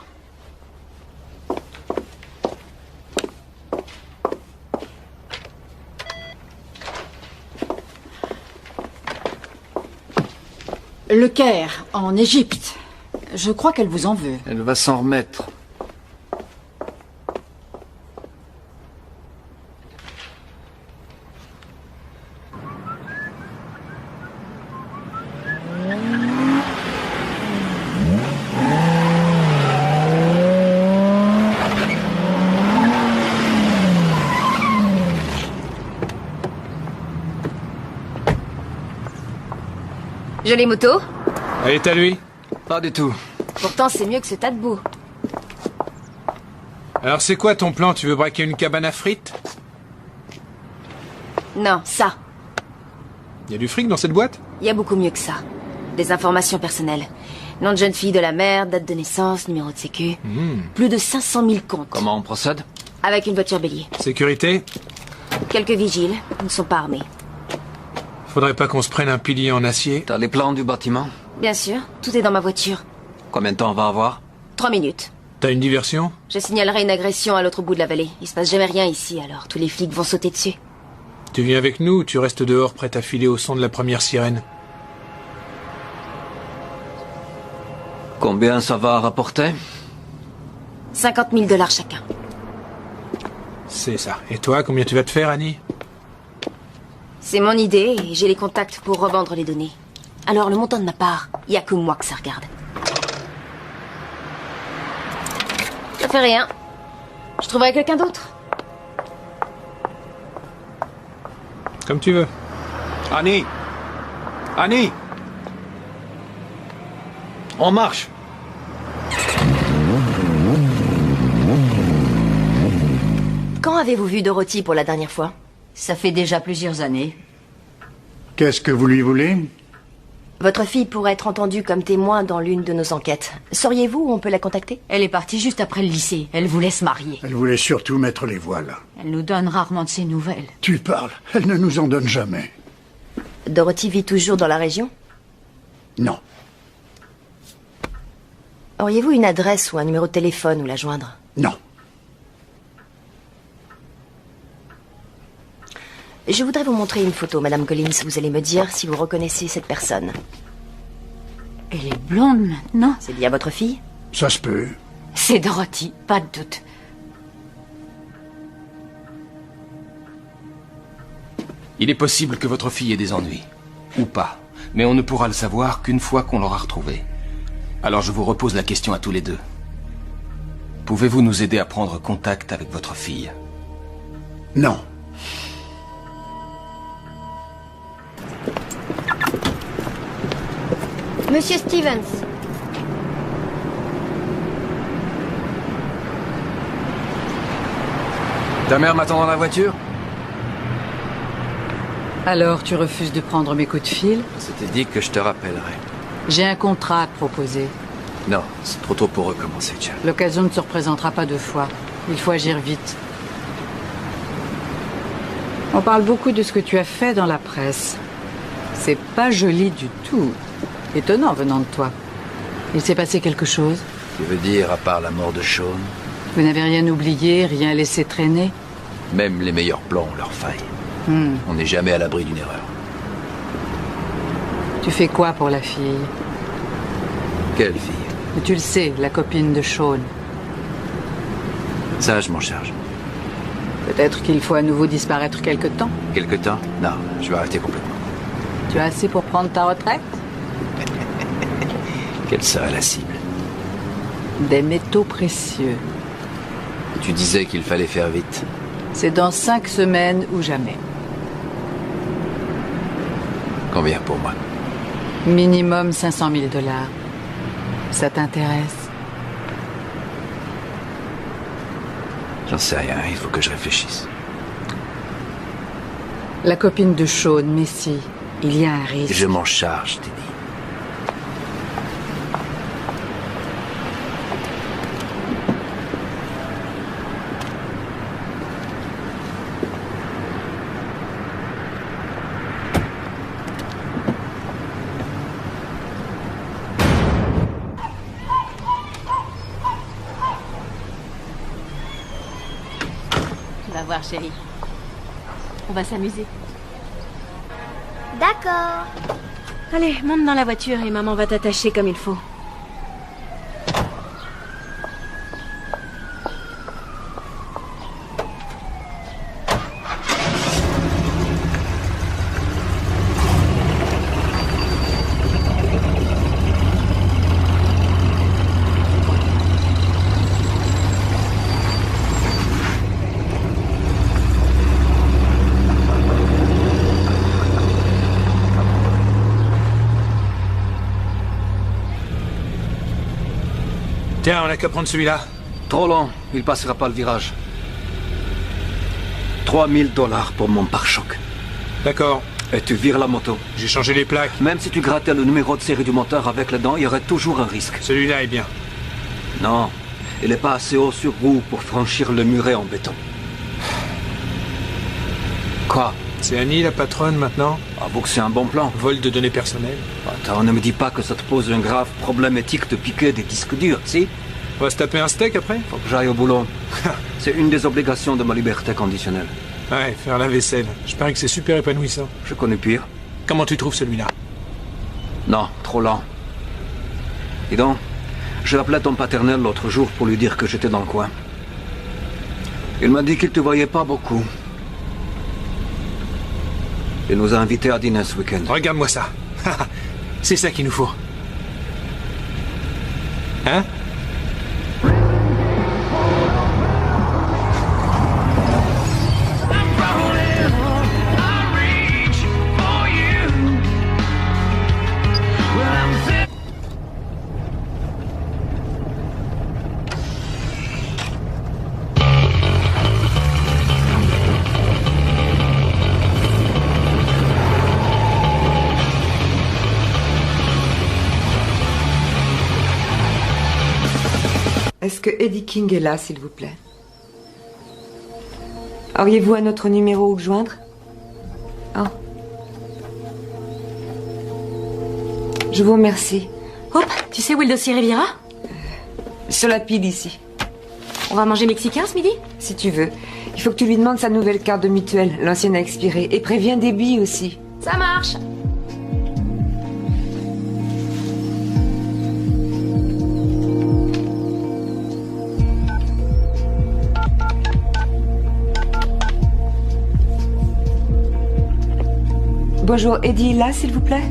Le Caire, en Égypte. Je crois qu'elle vous en veut. Elle va s'en remettre. Jolie moto. Elle est à lui? Pas du tout. Pourtant, c'est mieux que ce tas de boue. Alors c'est quoi ton plan? Tu veux braquer une cabane à frites? Non, ça. Y a du fric dans cette boîte? Il y a beaucoup mieux que ça. Des informations personnelles. Nom de jeune fille de la mère, date de naissance, numéro de sécu. Plus de 500 000 comptes. Comment on procède? Avec une voiture bélier. Sécurité? Quelques vigiles. Ils ne sont pas armés. Faudrait pas qu'on se prenne un pilier en acier? T'as les plans du bâtiment? Bien sûr. Tout est dans ma voiture. Combien de temps on va avoir? 3 minutes. T'as une diversion? Je signalerai une agression à l'autre bout de la vallée. Il se passe jamais rien ici, alors tous les flics vont sauter dessus. Tu viens avec nous ou tu restes dehors prête à filer au son de la première sirène? Combien ça va rapporter? 50 000 $ chacun. C'est ça. Et toi, combien tu vas te faire, Annie? C'est mon idée et j'ai les contacts pour revendre les données. Alors le montant de ma part, il n'y a que moi que ça regarde. Ça fait rien. Je trouverai quelqu'un d'autre. Comme tu veux. Annie! Annie! On marche! Quand avez-vous vu Dorothy pour la dernière fois? Ça fait déjà plusieurs années. Qu'est-ce que vous lui voulez? Votre fille pourrait être entendue comme témoin dans l'une de nos enquêtes. Sauriez-vous où on peut la contacter? Elle est partie juste après le lycée. Elle voulait se marier. Elle voulait surtout mettre les voiles. Elle nous donne rarement de ses nouvelles. Tu parles, elle ne nous en donne jamais. Dorothy vit toujours dans la région? Non. Auriez-vous une adresse ou un numéro de téléphone où la joindre? Non. Je voudrais vous montrer une photo, Madame Collins. Vous allez me dire si vous reconnaissez cette personne. Elle est blonde maintenant. C'est bien votre fille? Ça se peut. C'est Dorothy, pas de doute. Il est possible que votre fille ait des ennuis. Ou pas. Mais on ne pourra le savoir qu'une fois qu'on l'aura retrouvée. Alors je vous repose la question à tous les deux. Pouvez-vous nous aider à prendre contact avec votre fille? Non. Monsieur Stevens. Ta mère m'attend dans la voiture? Alors, tu refuses de prendre mes coups de fil? C'était dit que je te rappellerai. J'ai un contrat à te proposer. Non, c'est trop tôt pour recommencer, Jack. L'occasion ne se représentera pas deux fois. Il faut agir vite. On parle beaucoup de ce que tu as fait dans la presse. C'est pas joli du tout. Étonnant venant de toi. Il s'est passé quelque chose? Tu veux dire, à part la mort de Sean? Vous n'avez rien oublié, rien laissé traîner? Même les meilleurs plans ont leurs failles. On n'est jamais à l'abri d'une erreur. Tu fais quoi pour la fille? Quelle fille? Tu le sais, la copine de Sean. Ça, je m'en charge. Peut-être qu'il faut à nouveau disparaître quelque temps. Quelque temps? Non, je vais arrêter complètement. Tu as assez pour prendre ta retraite? Quelle serait la cible? Des métaux précieux. Tu disais qu'il fallait faire vite. C'est dans 5 semaines ou jamais. Combien pour moi? Minimum 500 000 $. Ça t'intéresse? J'en sais rien, il faut que je réfléchisse. La copine de Sean, Messi, il y a un risque. Je m'en charge, t'ai dit. Va voir, chérie. On va s'amuser. D'accord. Allez, monte dans la voiture et maman va t'attacher comme il faut. Tiens, on n'a qu'à prendre celui-là. Trop long, il passera pas le virage. 3 000 $ pour mon pare-choc. D'accord. Et tu vires la moto. J'ai changé les plaques. Même si tu grattais le numéro de série du moteur avec les dents, il y aurait toujours un risque. Celui-là est bien. Non, il n'est pas assez haut sur roue pour franchir le muret en béton. Quoi? C'est Annie, la patronne, maintenant? Avoue que c'est un bon plan. Vol de données personnelles. Attends, ne me dis pas que ça te pose un grave problème éthique de piquer des disques durs, si? On va se taper un steak après? Faut que j'aille au boulot. C'est une des obligations de ma liberté conditionnelle. Ouais, faire la vaisselle. Je parie que c'est super épanouissant. Je connais pire. Comment tu trouves celui-là? Non, trop lent. Dis donc, j'ai appelé ton paternel l'autre jour pour lui dire que j'étais dans le coin. Il m'a dit qu'il te voyait pas beaucoup. Il nous a invités à dîner ce week-end. Regarde-moi ça. C'est ça qu'il nous faut. Hein? Est-ce que Eddie King est là, s'il vous plaît? Auriez-vous un autre numéro où le joindre? Oh. Je vous remercie. Hop, tu sais où est le dossier Riviera? Sur la pile ici. On va manger mexicain ce midi? Si tu veux. Il faut que tu lui demandes sa nouvelle carte de mutuelle. L'ancienne a expiré. Et préviens des billes aussi. Ça marche. Bonjour, Eddie, là, s'il vous plaît?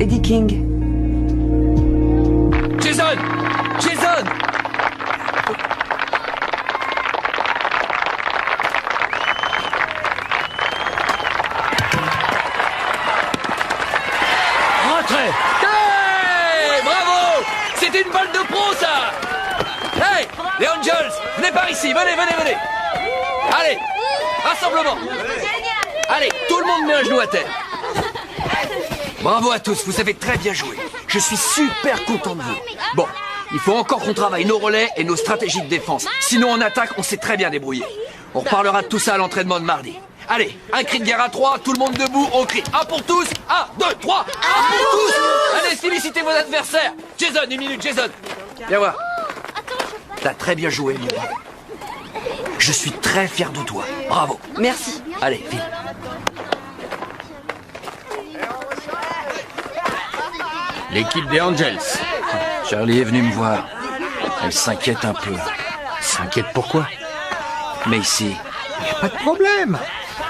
Eddie King. Jason! Jason! Rentrez! Hey! Bravo! C'était une balle de pro, ça! Hey! Les Angels! Venez par ici! Venez! Allez! Rassemblement! Allez, tout le monde met un genou à terre. Bravo à tous, vous avez très bien joué. Je suis super content de vous. Bon, il faut encore qu'on travaille nos relais et nos stratégies de défense. Sinon, en attaque, on s'est très bien débrouillé. On reparlera de tout ça à l'entraînement de mardi. Allez, un cri de guerre à 3, tout le monde debout, on crie 1 pour tous, 1, 2, 3, 1 pour tous. Allez, félicitez vos adversaires. Jason, une minute, Jason. Viens voir. T'as très bien joué, Lily. Je suis très fier de toi. Bravo. Merci. Allez, file. L'équipe des Angels. Charlie est venue me voir. Elle s'inquiète un peu. S'inquiète pourquoi? Macy. Y a pas de problème.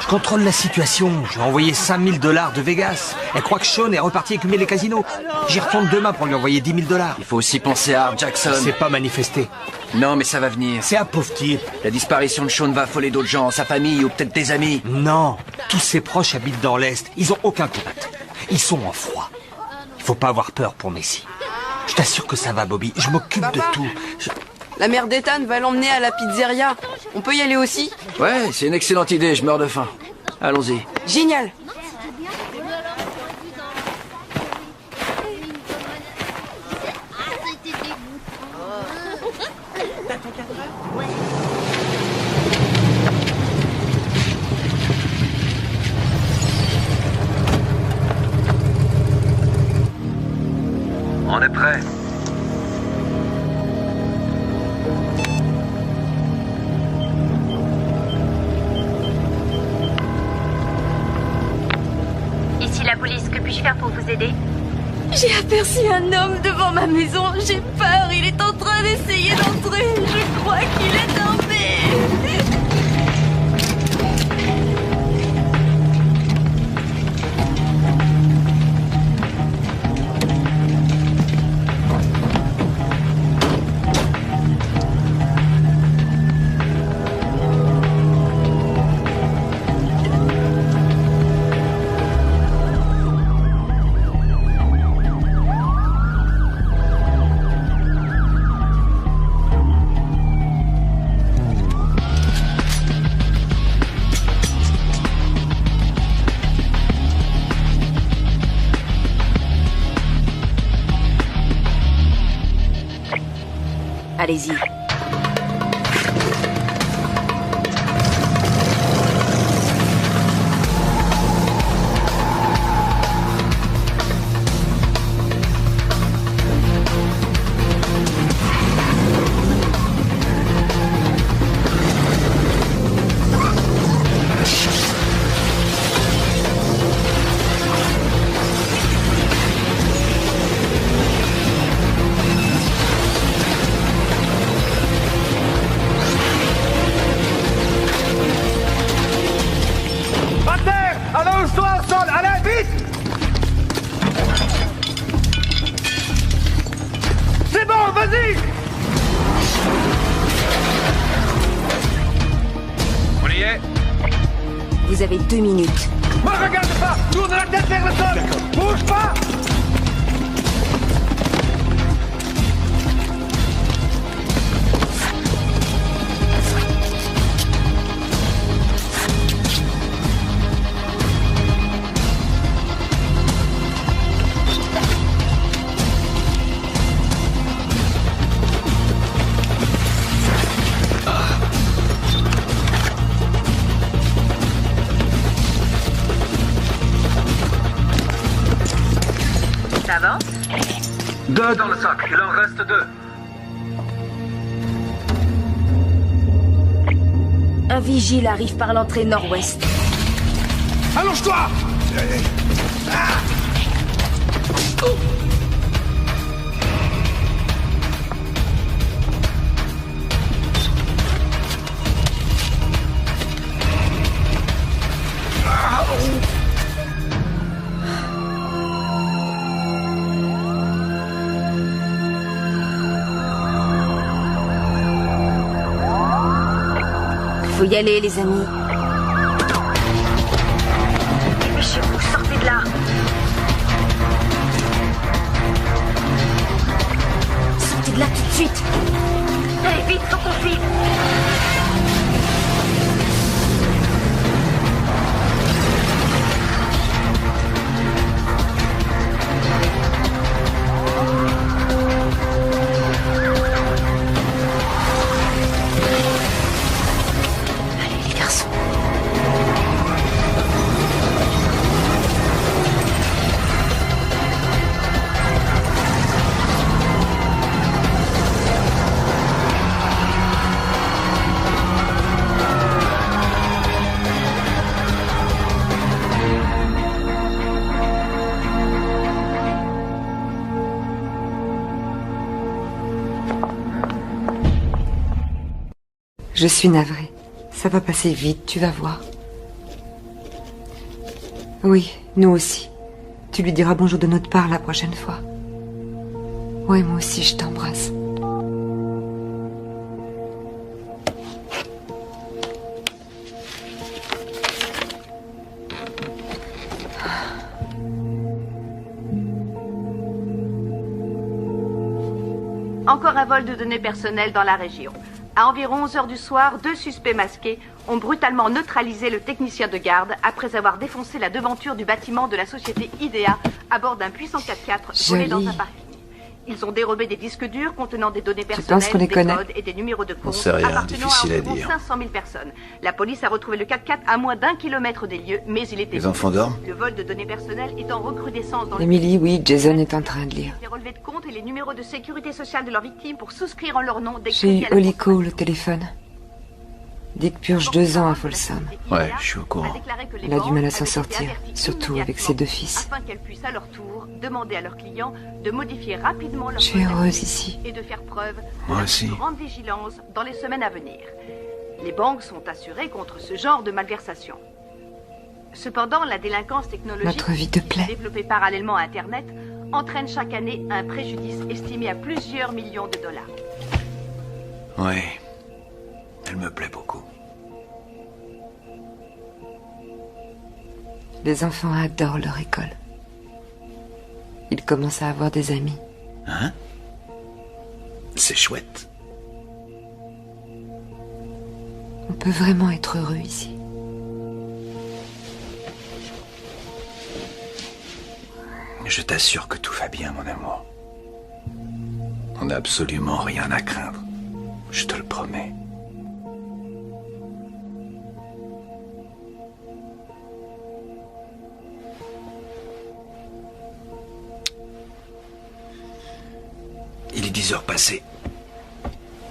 Je contrôle la situation. Je vais envoyer $5 000 de Vegas. Elle croit que Sean est reparti écumer les casinos. J'y retourne demain pour lui envoyer $10 000. Il faut aussi penser à Art Jackson. C'est pas manifesté. Non, mais ça va venir. C'est un pauvre type. La disparition de Sean va affoler d'autres gens, sa famille ou peut-être des amis. Non. Tous ses proches habitent dans l'Est. Ils ont aucun contact. Ils sont en froid. Il faut pas avoir peur pour Messi. Je t'assure que ça va, Bobby. Je m'occupe de tout. La mère d'Ethan va l'emmener à la pizzeria. On peut y aller aussi? Ouais, c'est une excellente idée, je meurs de faim. Allons-y. Génial. On est prêt. Ici la police, que puis-je faire pour vous aider? J'ai aperçu un homme devant ma maison. J'ai peur. Il est en train d'essayer d'entrer. Je crois qu'il est tombé. Allez-y. Vous avez 2 minutes. Me regarde pas! Tourne la tête vers le sol! Bouge pas! Ça avance? 2 dans le sac, il en reste 2. Un vigile arrive par l'entrée nord-ouest. Allonge-toi! Faut y aller, les amis. Dépêchez-vous, sortez de là. Sortez de là tout de suite. Allez, vite, faut qu'on file. Allez, les garçons. Je suis navrée. Ça va passer vite, tu vas voir. Oui, nous aussi. Tu lui diras bonjour de notre part la prochaine fois. Ouais, moi aussi, je t'embrasse. Encore un vol de données personnelles dans la région. À environ 11 h du soir, 2 suspects masqués ont brutalement neutralisé le technicien de garde après avoir défoncé la devanture du bâtiment de la société IDEA à bord d'un puissant 4x4 volé dans un parking. Ils ont dérobé des disques durs contenant des données personnelles, qu'on les des connaît codes et des numéros de compte On sait rien, appartenant difficile à à environ dire. 500 000 personnes. La police a retrouvé le 4x4 à moins d'1 kilomètre des lieux, mais il était... Les enfants dorment? Le vol de données personnelles est en recrudescence dans le Émilie, oui, Jason est en train de lire. les relevés de compte et les numéros de sécurité sociale de leurs victimes pour souscrire en leur nom des J'ai eu crédits à la Holly Cole au téléphone. Dick purge 2 ans à Folsom. Ouais, je suis au courant. Elle a du mal à s'en sortir, surtout avec ses 2 fils. afin qu'elles puissent à leur tour demander à leurs clients de modifier rapidement leur Je suis heureuse ici. et de faire preuve Moi de la aussi. plus grande vigilance dans les semaines à venir. Les banques sont assurées contre ce genre de malversation. Cependant, la délinquance technologique, Notre vie te plaît. développée parallèlement à Internet, entraîne chaque année un préjudice estimé à plusieurs millions de dollars. Ouais. Elle me plaît beaucoup. Les enfants adorent leur école. Ils commencent à avoir des amis. Hein? C'est chouette. On peut vraiment être heureux ici. Je t'assure que tout va bien, mon amour. On n'a absolument rien à craindre. Je te le promets. Il est 10 heures passées.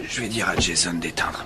Je vais dire à Jason d'éteindre.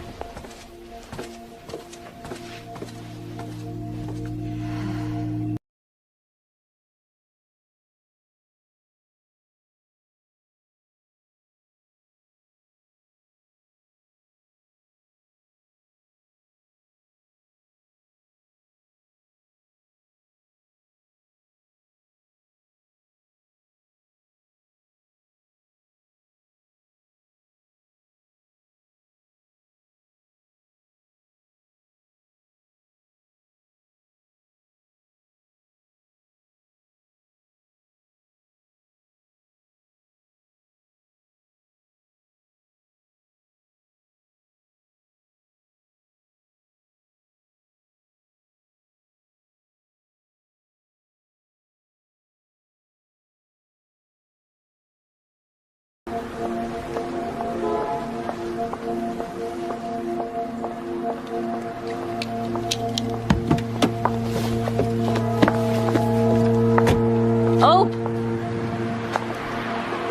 Hope!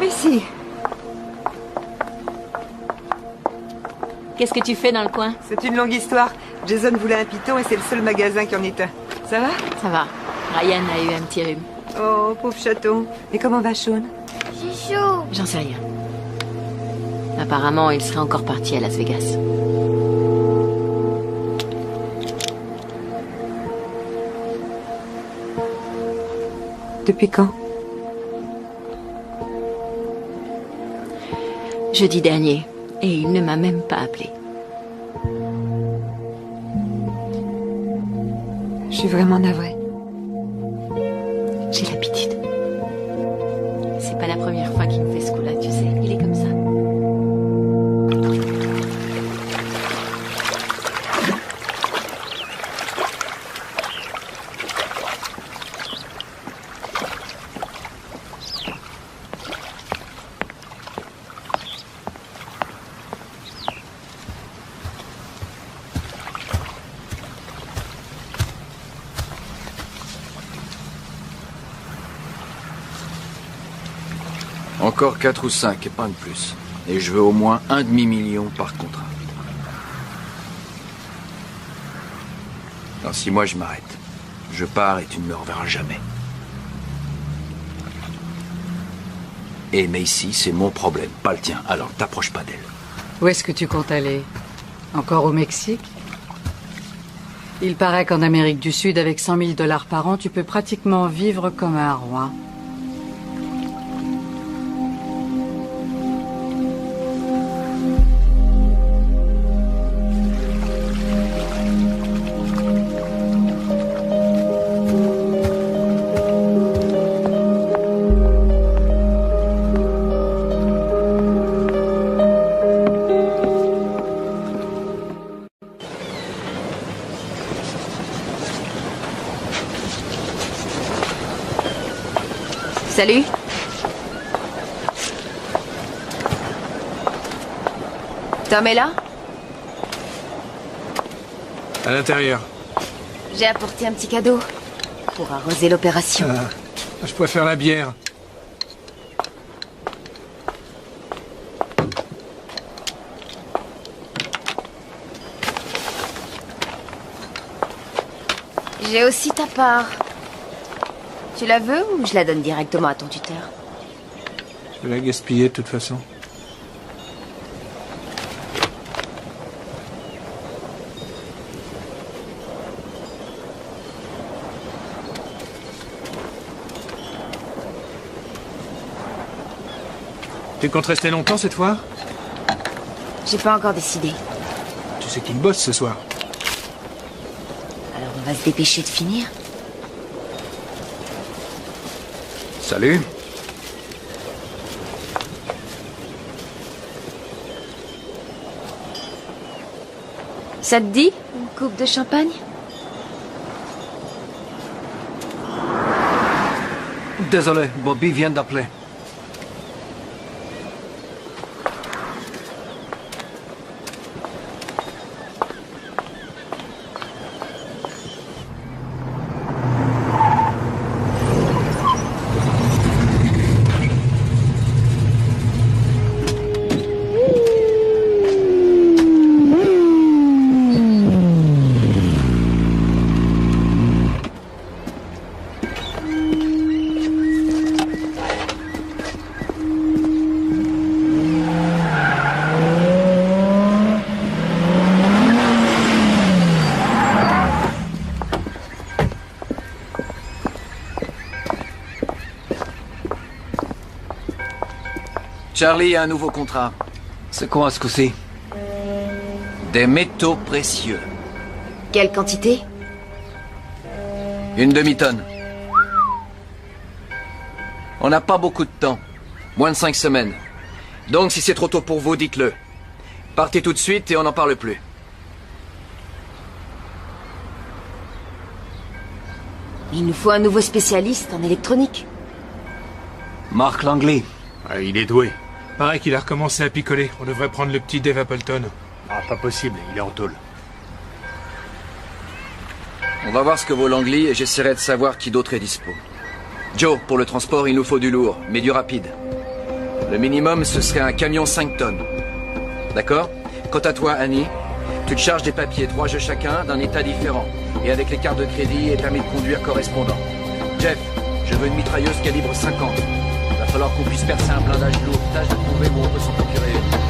Ici. Qu'est-ce que tu fais dans le coin? C'est une longue histoire. Jason voulait un python et c'est le seul magasin qui en est un. Ça va? Ça va. Ryan a eu un petit rhume. Oh, pauvre chaton. Et comment va Sean? J'ai chaud. J'en sais rien. Apparemment, il serait encore parti à Las Vegas. Depuis quand? Jeudi dernier. Et il ne m'a même pas appelé. Je suis vraiment navrée. J'ai l'habitude. C'est pas la première fois qu'il me fait ce coup-là, tu sais. Il est comme ça. Encore 4 ou 5 et pas de plus. Et je veux au moins 1 demi-million par contrat. Dans 6 mois, je m'arrête. Je pars et tu ne me reverras jamais. Et Macy, c'est mon problème, pas le tien. Alors, t'approches pas d'elle. Où est-ce que tu comptes aller? Encore au Mexique? Il paraît qu'en Amérique du Sud, avec 100 000 $ par an, tu peux pratiquement vivre comme un roi. Salut. Tom est là? À l'intérieur. J'ai apporté un petit cadeau pour arroser l'opération. Je préfère la bière. J'ai aussi ta part. Tu la veux ou je la donne directement à ton tuteur? Je vais la gaspiller de toute façon. Tu comptes rester longtemps cette fois? J'ai pas encore décidé. Tu sais qu'il bosse ce soir. Alors on va se dépêcher de finir. Salut. Ça te dit, une coupe de champagne? Désolé, Bobby vient d'appeler. Charlie a un nouveau contrat. C'est quoi ce coup-ci? Des métaux précieux. Quelle quantité? Une demi-tonne. On n'a pas beaucoup de temps. Moins de 5 semaines. Donc si c'est trop tôt pour vous, dites-le. Partez tout de suite et on n'en parle plus. Il nous faut un nouveau spécialiste en électronique. Marc Langley. Il est doué. Pareil qu'il a recommencé à picoler. On devrait prendre le petit Dave Appleton. Ah, pas possible, il est en tôle. On va voir ce que vaut Langley et j'essaierai de savoir qui d'autre est dispo. Joe, pour le transport, il nous faut du lourd, mais du rapide. Le minimum, ce serait un camion 5 tonnes. D'accord? Quant à toi, Annie, Tu te charges des papiers, 3 jeux chacun, d'un état différent. Et avec les cartes de crédit et permis de conduire correspondants. Jeff, je veux une mitrailleuse calibre 50. Va falloir qu'on puisse percer un blindage lourd. Tâche de trouver où on peut s'en procurer une.